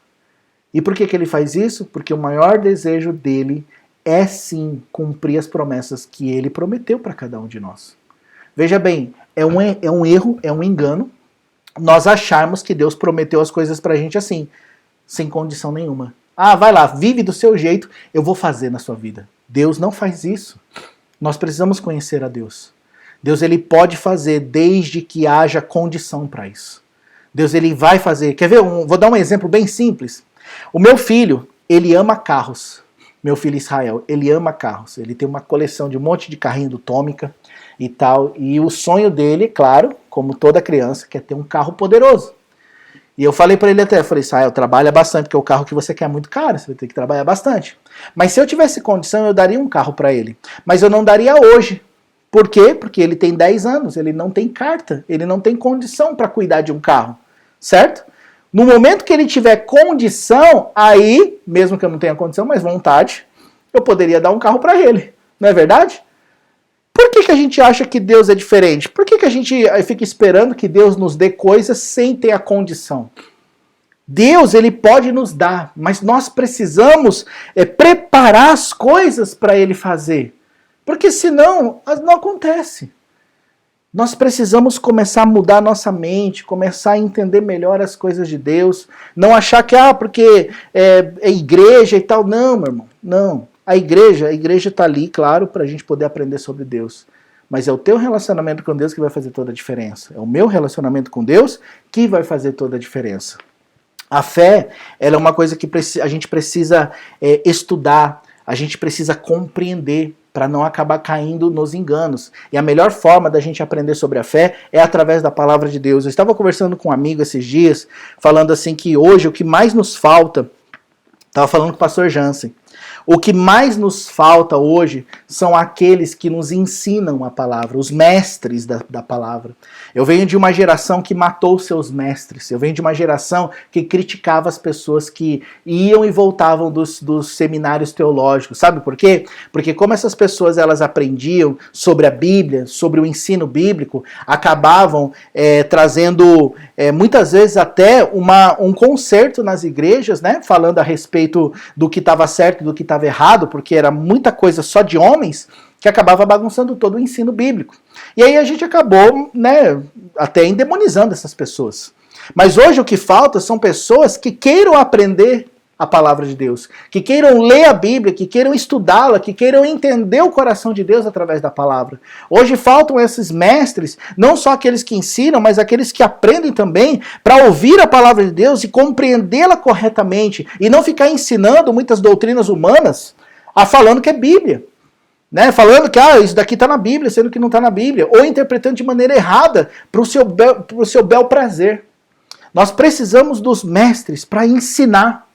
Speaker 1: E por que ele faz isso? Porque o maior desejo dele é sim cumprir as promessas que ele prometeu para cada um de nós. Veja bem, é um erro, é um engano nós acharmos que Deus prometeu as coisas para a gente assim, sem condição nenhuma. Ah, vai lá, vive do seu jeito, eu vou fazer na sua vida. Deus não faz isso. Nós precisamos conhecer a Deus. Deus ele pode fazer desde que haja condição para isso. Deus ele vai fazer. Quer ver? Vou dar um exemplo bem simples. O meu filho, ele ama carros. Meu filho Israel, ele ama carros. Ele tem uma coleção de um monte de carrinho do Tômica e tal. E o sonho dele, claro, como toda criança, quer ter um carro poderoso. E eu falei para ele até, falei, Israel, trabalha bastante, porque o carro que você quer é muito caro, você vai ter que trabalhar bastante. Mas se eu tivesse condição, eu daria um carro para ele. Mas eu não daria hoje. Por quê? Porque ele tem 10 anos, ele não tem carta, ele não tem condição para cuidar de um carro. Certo? No momento que ele tiver condição, aí, mesmo que eu não tenha condição, mas vontade, eu poderia dar um carro para ele. Não é verdade? Por que a gente acha que Deus é diferente? Por que a gente fica esperando que Deus nos dê coisas sem ter a condição? Deus, ele pode nos dar, mas nós precisamos preparar as coisas para ele fazer. Porque senão, não acontece. Nós precisamos começar a mudar a nossa mente, começar a entender melhor as coisas de Deus. Não achar que, porque é igreja e tal. Não, meu irmão, não. A igreja está ali, claro, para a gente poder aprender sobre Deus. Mas é o teu relacionamento com Deus que vai fazer toda a diferença. É o meu relacionamento com Deus que vai fazer toda a diferença. A fé, ela é uma coisa que a gente precisa estudar, a gente precisa compreender, para não acabar caindo nos enganos. E a melhor forma da gente aprender sobre a fé é através da palavra de Deus. Eu estava conversando com um amigo esses dias, falando assim que hoje o que mais nos falta, estava falando com o pastor Jansen, o que mais nos falta hoje são aqueles que nos ensinam a palavra, os mestres da palavra. Eu venho de uma geração que matou seus mestres. Eu venho de uma geração que criticava as pessoas que iam e voltavam dos seminários teológicos. Sabe por quê? Porque como essas pessoas elas aprendiam sobre a Bíblia, sobre o ensino bíblico, acabavam trazendo muitas vezes até um conserto nas igrejas, né? Falando a respeito do que estava certo e do que estava errado, porque era muita coisa só de homens, que acabava bagunçando todo o ensino bíblico. E aí a gente acabou, né, até endemonizando essas pessoas. Mas hoje o que falta são pessoas que queiram aprender a palavra de Deus, que queiram ler a Bíblia, que queiram estudá-la, que queiram entender o coração de Deus através da palavra. Hoje faltam esses mestres, não só aqueles que ensinam, mas aqueles que aprendem também para ouvir a palavra de Deus e compreendê-la corretamente, e não ficar ensinando muitas doutrinas humanas, falando que é Bíblia. Né? Falando que isso daqui está na Bíblia, sendo que não está na Bíblia, ou interpretando de maneira errada para o seu bel prazer. Nós precisamos dos mestres para ensinar,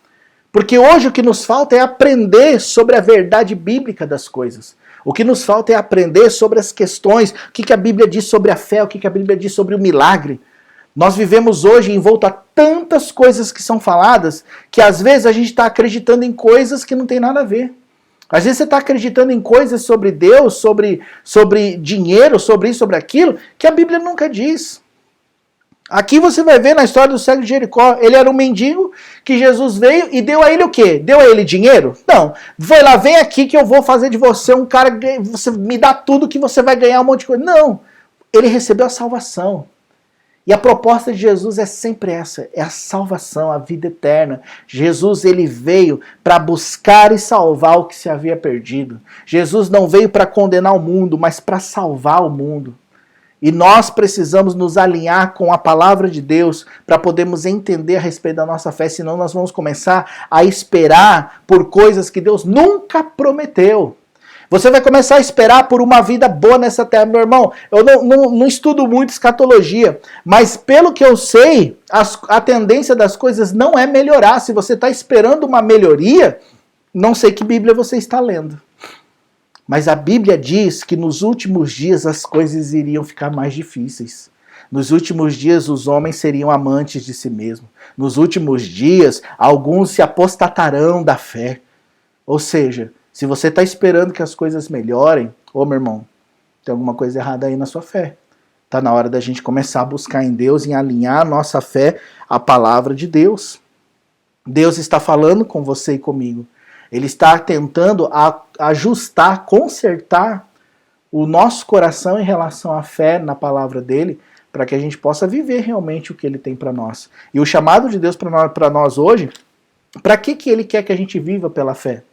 Speaker 1: Porque hoje o que nos falta é aprender sobre a verdade bíblica das coisas. O que nos falta é aprender sobre as questões, o que a Bíblia diz sobre a fé, o que a Bíblia diz sobre o milagre. Nós vivemos hoje envolto a tantas coisas que são faladas, que às vezes a gente está acreditando em coisas que não tem nada a ver. Às vezes você está acreditando em coisas sobre Deus, sobre dinheiro, sobre isso, sobre aquilo, que a Bíblia nunca diz. Aqui você vai ver na história do cego de Jericó, ele era um mendigo que Jesus veio e deu a ele o quê? Deu a ele dinheiro? Não. Foi lá, vem aqui que eu vou fazer de você um cara, você me dá tudo que você vai ganhar um monte de coisa. Não. Ele recebeu a salvação. E a proposta de Jesus é sempre essa, é a salvação, a vida eterna. Jesus, ele veio para buscar e salvar o que se havia perdido. Jesus não veio para condenar o mundo, mas para salvar o mundo. E nós precisamos nos alinhar com a palavra de Deus para podermos entender a respeito da nossa fé, senão nós vamos começar a esperar por coisas que Deus nunca prometeu. Você vai começar a esperar por uma vida boa nessa terra. Meu irmão, eu não estudo muito escatologia, mas pelo que eu sei, a tendência das coisas não é melhorar. Se você está esperando uma melhoria, não sei que Bíblia você está lendo. Mas a Bíblia diz que nos últimos dias as coisas iriam ficar mais difíceis. Nos últimos dias os homens seriam amantes de si mesmos. Nos últimos dias alguns se apostatarão da fé. Ou seja, se você está esperando que as coisas melhorem, ô meu irmão, tem alguma coisa errada aí na sua fé. Está na hora da gente começar a buscar em Deus, em alinhar a nossa fé à palavra de Deus. Deus está falando com você e comigo. Ele está tentando ajustar, consertar o nosso coração em relação à fé na palavra dele, para que a gente possa viver realmente o que ele tem para nós. E o chamado de Deus para nós hoje, para que ele quer que a gente viva pela fé?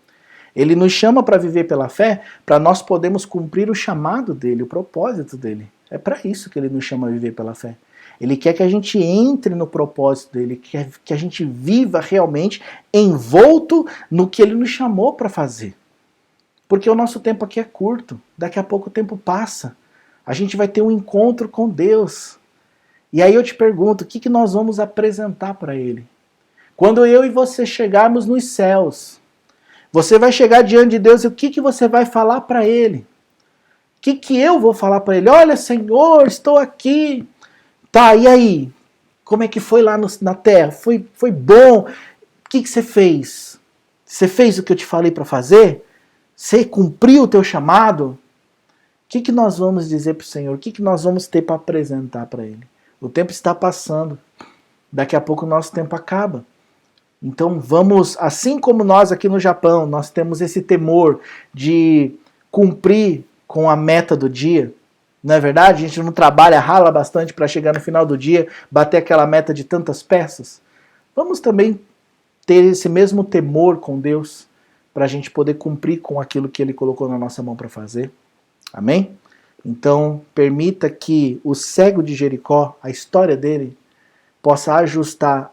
Speaker 1: Ele nos chama para viver pela fé, para nós podermos cumprir o chamado dele, o propósito dele. É para isso que ele nos chama a viver pela fé. Ele quer que a gente entre no propósito dele, quer que a gente viva realmente envolto no que ele nos chamou para fazer. Porque o nosso tempo aqui é curto, daqui a pouco o tempo passa. A gente vai ter um encontro com Deus. E aí eu te pergunto, o que nós vamos apresentar para ele? Quando eu e você chegarmos nos céus, você vai chegar diante de Deus e o que você vai falar para ele? O que eu vou falar para ele? Olha, Senhor, estou aqui. Tá, e aí? Como é que foi lá na terra? Foi bom? O que você fez? Você fez o que eu te falei para fazer? Você cumpriu o teu chamado? O que nós vamos dizer para o Senhor? O que nós vamos ter para apresentar para ele? O tempo está passando. Daqui a pouco o nosso tempo acaba. Então vamos, assim como nós aqui no Japão, nós temos esse temor de cumprir com a meta do dia. Não é verdade? A gente não trabalha, rala bastante para chegar no final do dia, bater aquela meta de tantas peças. Vamos também ter esse mesmo temor com Deus, para a gente poder cumprir com aquilo que Ele colocou na nossa mão para fazer. Amém? Então, permita que o cego de Jericó, a história dele, possa ajustar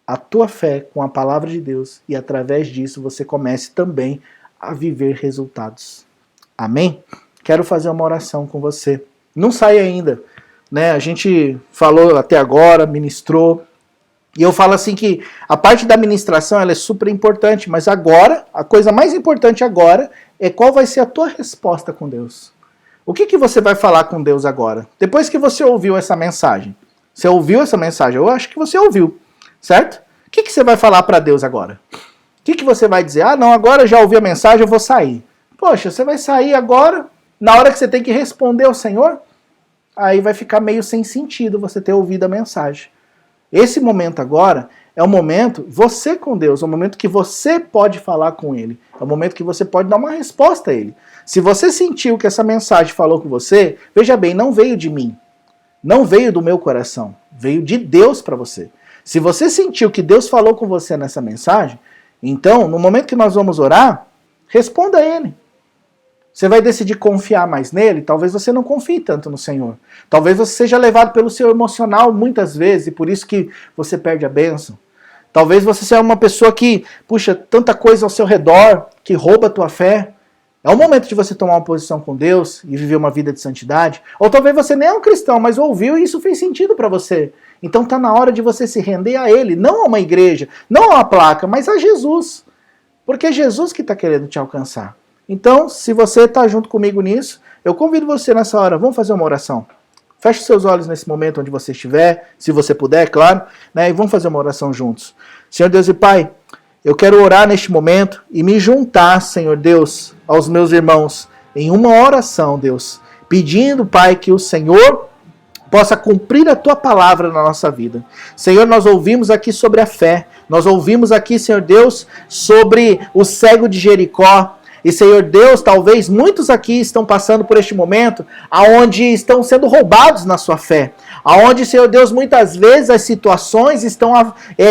Speaker 1: a tua fé com a palavra de Deus e através disso você comece também a viver resultados. Amém? Quero fazer uma oração com você. Não sai ainda, né? A gente falou até agora, ministrou, e eu falo assim que a parte da ministração ela é super importante, mas agora, a coisa mais importante agora é qual vai ser a tua resposta com Deus. O que você vai falar com Deus agora? Depois que você ouviu essa mensagem. Você ouviu essa mensagem? Eu acho que você ouviu. Certo? O que você vai falar para Deus agora? O que você vai dizer? Ah, não, agora eu já ouvi a mensagem, eu vou sair. Poxa, você vai sair agora, na hora que você tem que responder ao Senhor? Aí vai ficar meio sem sentido você ter ouvido a mensagem. Esse momento agora é o momento, você com Deus, é o momento que você pode falar com Ele. É o momento que você pode dar uma resposta a Ele. Se você sentiu que essa mensagem falou com você, veja bem, não veio de mim. Não veio do meu coração. Veio de Deus para você. Se você sentiu que Deus falou com você nessa mensagem, então, no momento que nós vamos orar, responda a Ele. Você vai decidir confiar mais nele? Talvez você não confie tanto no Senhor. Talvez você seja levado pelo seu emocional muitas vezes, e por isso que você perde a bênção. Talvez você seja uma pessoa que, puxa, tanta coisa ao seu redor, que rouba a tua fé. É o momento de você tomar uma posição com Deus e viver uma vida de santidade. Ou talvez você nem é um cristão, mas ouviu e isso fez sentido para você. Então está na hora de você se render a Ele, não a uma igreja, não a uma placa, mas a Jesus. Porque é Jesus que está querendo te alcançar. Então, se você está junto comigo nisso, eu convido você nessa hora, vamos fazer uma oração. Feche os seus olhos nesse momento onde você estiver, se você puder, é claro, né? E vamos fazer uma oração juntos. Senhor Deus e Pai, eu quero orar neste momento e me juntar, Senhor Deus, aos meus irmãos em uma oração, Deus, pedindo, Pai, que o Senhor possa cumprir a Tua palavra na nossa vida. Senhor, nós ouvimos aqui sobre a fé, nós ouvimos aqui, Senhor Deus, sobre o cego de Jericó. E, Senhor Deus, talvez muitos aqui estão passando por este momento aonde estão sendo roubados na sua fé. Aonde, Senhor Deus, muitas vezes as situações estão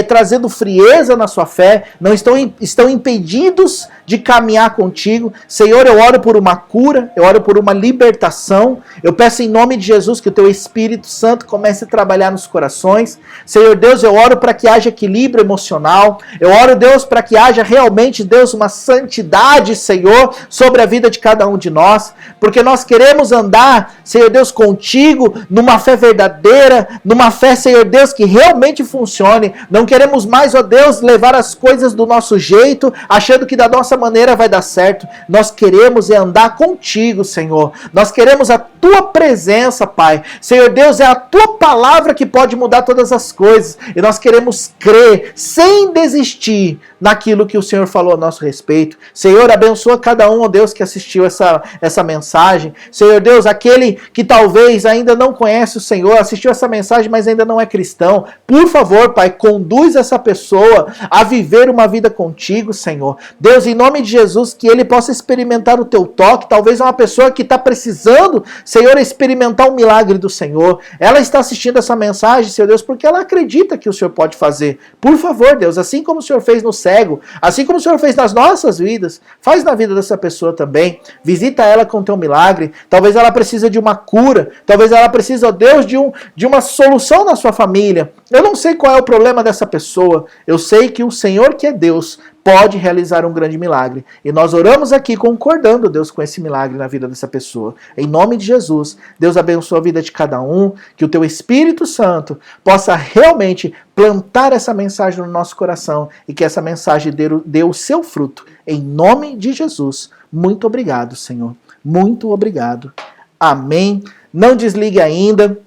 Speaker 1: trazendo frieza na sua fé, não estão impedidos de caminhar contigo. Senhor, eu oro por uma cura, eu oro por uma libertação. Eu peço em nome de Jesus que o Teu Espírito Santo comece a trabalhar nos corações. Senhor Deus, eu oro para que haja equilíbrio emocional. Eu oro, Deus, para que haja realmente, Deus, uma santidade, Senhor, sobre a vida de cada um de nós, porque nós queremos andar, Senhor Deus, contigo, numa fé verdadeira, numa fé, Senhor Deus, que realmente funcione. Não queremos mais, ó Deus, levar as coisas do nosso jeito, achando que da nossa maneira vai dar certo. Nós queremos andar contigo, Senhor. Nós queremos a Tua presença, Pai. Senhor Deus, é a Tua palavra que pode mudar todas as coisas, e nós queremos crer, sem desistir, naquilo que o Senhor falou a nosso respeito. Senhor, abençoa cada um, ó Deus, que assistiu essa mensagem. Senhor Deus, aquele que talvez ainda não conhece o Senhor, assistiu essa mensagem, mas ainda não é cristão. Por favor, Pai, conduz essa pessoa a viver uma vida contigo, Senhor. Deus, em nome de Jesus, que ele possa experimentar o Teu toque. Talvez é uma pessoa que está precisando, Senhor, experimentar o milagre do Senhor. Ela está assistindo essa mensagem, Senhor Deus, porque ela acredita que o Senhor pode fazer. Por favor, Deus, assim como o Senhor fez no cego, assim como o Senhor fez nas nossas vidas, faz na vida dessa pessoa também. Visita ela com o Teu milagre. Talvez ela precise de uma cura. Talvez ela precise, ó Deus, de uma solução na sua família. Eu não sei qual é o problema dessa pessoa. Eu sei que o Senhor, que é Deus, pode realizar um grande milagre. E nós oramos aqui concordando, Deus, com esse milagre na vida dessa pessoa. Em nome de Jesus, Deus abençoe a vida de cada um, que o Teu Espírito Santo possa realmente plantar essa mensagem no nosso coração e que essa mensagem dê o seu fruto. Em nome de Jesus. Muito obrigado, Senhor. Muito obrigado. Amém. Não desligue ainda.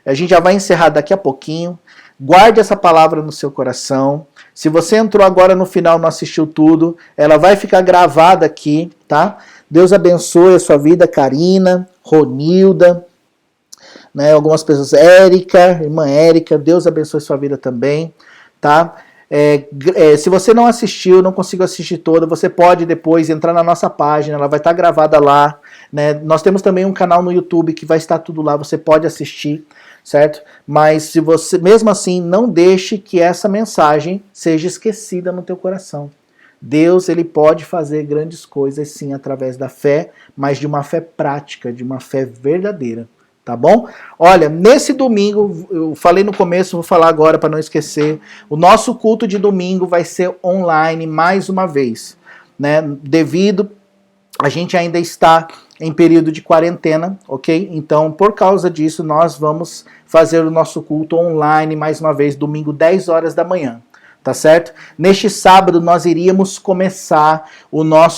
Speaker 1: A gente já vai encerrar daqui a pouquinho. Guarde essa palavra no seu coração. Se você entrou agora no final e não assistiu tudo, ela vai ficar gravada aqui, tá? Deus abençoe a sua vida, Karina, Ronilda, né? Algumas pessoas, Érica, irmã Érica, Deus abençoe a sua vida também, tá? Se você não assistiu, não conseguiu assistir toda, você pode depois entrar na nossa página, ela vai estar gravada lá, né? Nós temos também um canal no YouTube que vai estar tudo lá, você pode assistir, certo? Mas se você, mesmo assim, não deixe que essa mensagem seja esquecida no teu coração. Deus, ele pode fazer grandes coisas sim através da fé, mas de uma fé prática, de uma fé verdadeira. Tá bom? Olha, nesse domingo, eu falei no começo, vou falar agora para não esquecer, o nosso culto de domingo vai ser online mais uma vez, né? Devido a gente ainda está em período de quarentena, ok? Então, por causa disso, nós vamos fazer o nosso culto online mais uma vez, domingo, 10 horas da manhã. Tá certo? Neste sábado nós iríamos começar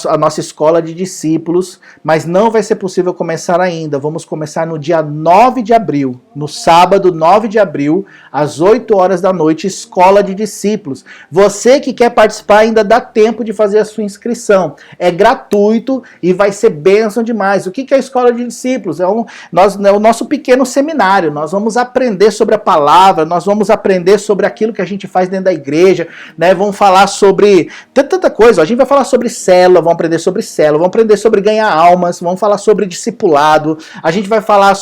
Speaker 1: a nossa escola de discípulos, mas não vai ser possível começar ainda. Vamos começar no dia 9 de abril, no sábado 9 de abril, às 8 horas da noite, escola de discípulos. Você que quer participar ainda dá tempo de fazer a sua inscrição. É gratuito e vai ser bênção demais. O que é a escola de discípulos? É o nosso pequeno seminário. Nós vamos aprender sobre a palavra, nós vamos aprender sobre aquilo que a gente faz dentro da igreja, né? Vamos falar sobre tanta coisa. A gente vai falar sobre célula, vamos aprender sobre célula, vamos aprender sobre ganhar almas, vamos falar sobre discipulado, a gente vai falar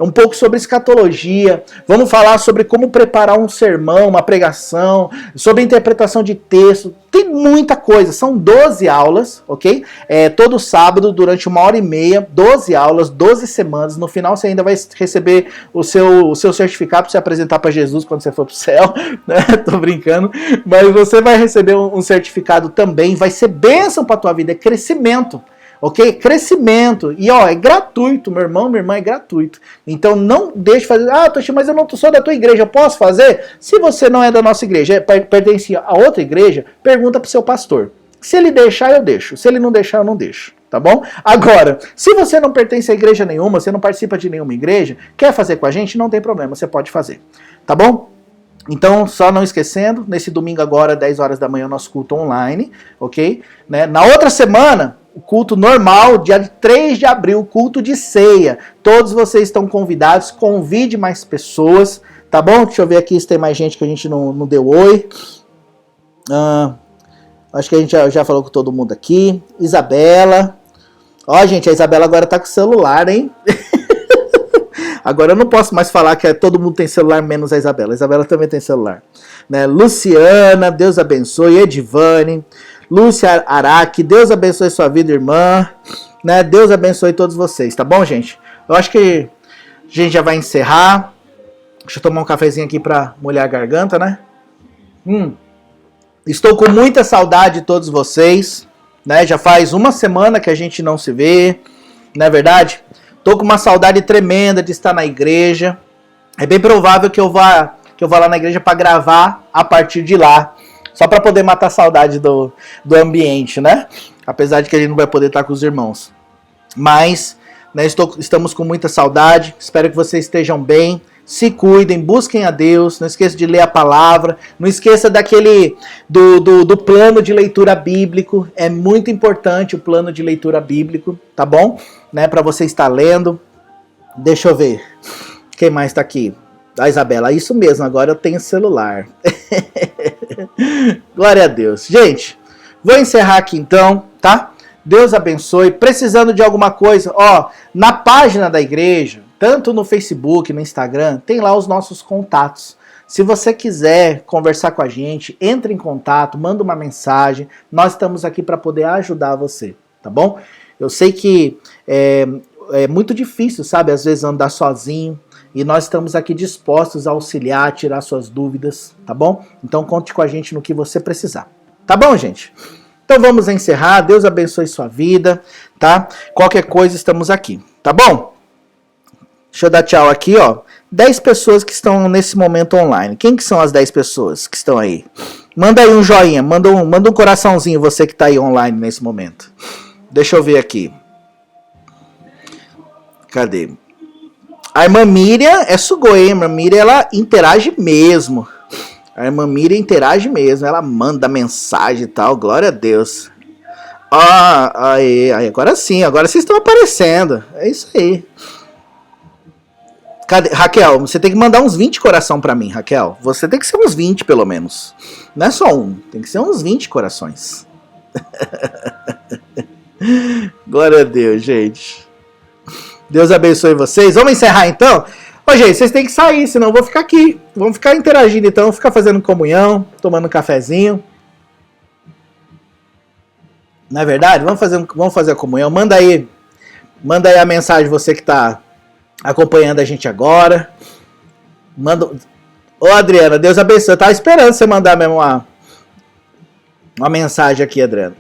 Speaker 1: um pouco sobre escatologia, vamos falar sobre como preparar um sermão, uma pregação, sobre interpretação de texto. Tem muita coisa, são 12 aulas, ok? Todo sábado, durante 1h30, 12 aulas, 12 semanas. No final você ainda vai receber o seu certificado para você apresentar para Jesus quando você for pro céu, né? Tô brincando. Mas você vai receber um certificado também, vai ser bênção para tua vida, é crescimento. Ok? Crescimento. E ó, é gratuito, meu irmão, minha irmã, é gratuito. Então não deixe de fazer. Ah, Toshi, mas eu não sou da tua igreja, eu posso fazer? Se você não é da nossa igreja, pertence a outra igreja, pergunta pro seu pastor. Se ele deixar, eu deixo. Se ele não deixar, eu não deixo. Tá bom? Agora, se você não pertence a igreja nenhuma, você não participa de nenhuma igreja, quer fazer com a gente, não tem problema, você pode fazer. Tá bom? Então, só não esquecendo, nesse domingo agora, 10 horas da manhã, nosso culto online, ok? Né? Na outra semana, o culto normal, dia 3 de abril, culto de ceia. Todos vocês estão convidados, convide mais pessoas, tá bom? Deixa eu ver aqui se tem mais gente que a gente não deu oi. Acho que a gente já falou com todo mundo aqui. Isabela. Ó, gente, a Isabela agora tá com o celular, hein? Agora eu não posso mais falar que todo mundo tem celular, menos a Isabela. A Isabela também tem celular. Né? Luciana, Deus abençoe. Edivane. Lúcia Araque, Deus abençoe sua vida, irmã. Né? Deus abençoe todos vocês, tá bom, gente? Eu acho que a gente já vai encerrar. Deixa eu tomar um cafezinho aqui pra molhar a garganta, né? Estou com muita saudade de todos vocês. Né? Já faz uma semana que a gente não se vê. Não é verdade? Estou com uma saudade tremenda de estar na igreja. É bem provável que eu vá lá na igreja para gravar a partir de lá. Só para poder matar a saudade do ambiente, né? Apesar de que a gente não vai poder estar com os irmãos. Mas, né, estamos com muita saudade. Espero que vocês estejam bem. Se cuidem, busquem a Deus. Não esqueça de ler a palavra. Não esqueça do plano de leitura bíblico. É muito importante o plano de leitura bíblico, tá bom? Né, para você estar lendo. Deixa eu ver. Quem mais está aqui? A Isabela, isso mesmo, agora eu tenho celular. Glória a Deus. Gente, vou encerrar aqui então, tá? Deus abençoe. Precisando de alguma coisa, ó, na página da igreja, tanto no Facebook, no Instagram, tem lá os nossos contatos. Se você quiser conversar com a gente, entre em contato, manda uma mensagem. Nós estamos aqui para poder ajudar você, tá bom? Eu sei que é muito difícil, sabe, às vezes andar sozinho. E nós estamos aqui dispostos a auxiliar, a tirar suas dúvidas, tá bom? Então conte com a gente no que você precisar. Tá bom, gente? Então vamos encerrar. Deus abençoe sua vida, tá? Qualquer coisa, estamos aqui, tá bom? Deixa eu dar tchau aqui, ó. 10 pessoas que estão nesse momento online. Quem que são as 10 pessoas que estão aí? Manda aí um joinha, manda um coraçãozinho, você que tá aí online nesse momento. Deixa eu ver aqui. Cadê? A irmã Miriam é sugoi, hein? A irmã Miriam, ela interage mesmo. A irmã Miriam interage mesmo. Ela manda mensagem e tal. Glória a Deus. Aí, agora sim. Agora vocês estão aparecendo. É isso aí. Cadê? Raquel, você tem que mandar uns 20 coração pra mim, Raquel. Você tem que ser uns 20, pelo menos. Não é só um. Tem que ser uns 20 corações. Glória a Deus, gente. Deus abençoe vocês. Vamos encerrar então? Ô, gente, vocês têm que sair, senão eu vou ficar aqui. Vamos ficar interagindo então, ficar fazendo comunhão, tomando um cafezinho. Não é verdade? Vamos fazer a comunhão. Manda aí a mensagem, você que está acompanhando a gente agora. Ô, Adriana, Deus abençoe. Eu tava esperando você mandar mesmo uma mensagem aqui, Adriana.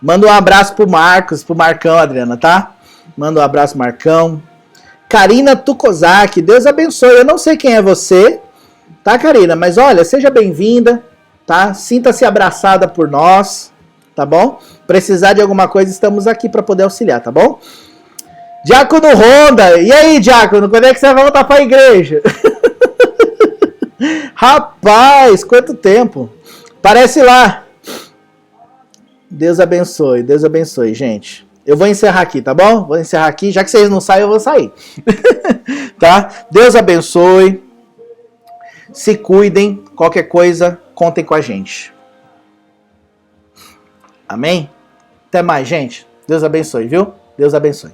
Speaker 1: Manda um abraço pro Marcão, Adriana, tá? Manda um abraço, Marcão. Karina Tukozaki, Deus abençoe. Eu não sei quem é você, tá, Karina? Mas olha, seja bem-vinda, tá? Sinta-se abraçada por nós, tá bom? Precisar de alguma coisa, estamos aqui para poder auxiliar, tá bom? Diácono Honda, e aí, Diácono, quando é que você vai voltar pra igreja? Rapaz, quanto tempo. Parece lá. Deus abençoe, gente. Eu vou encerrar aqui, tá bom? Vou encerrar aqui, já que vocês não saem, eu vou sair. Tá? Deus abençoe. Se cuidem, qualquer coisa, contem com a gente. Amém? Até mais, gente. Deus abençoe, viu? Deus abençoe.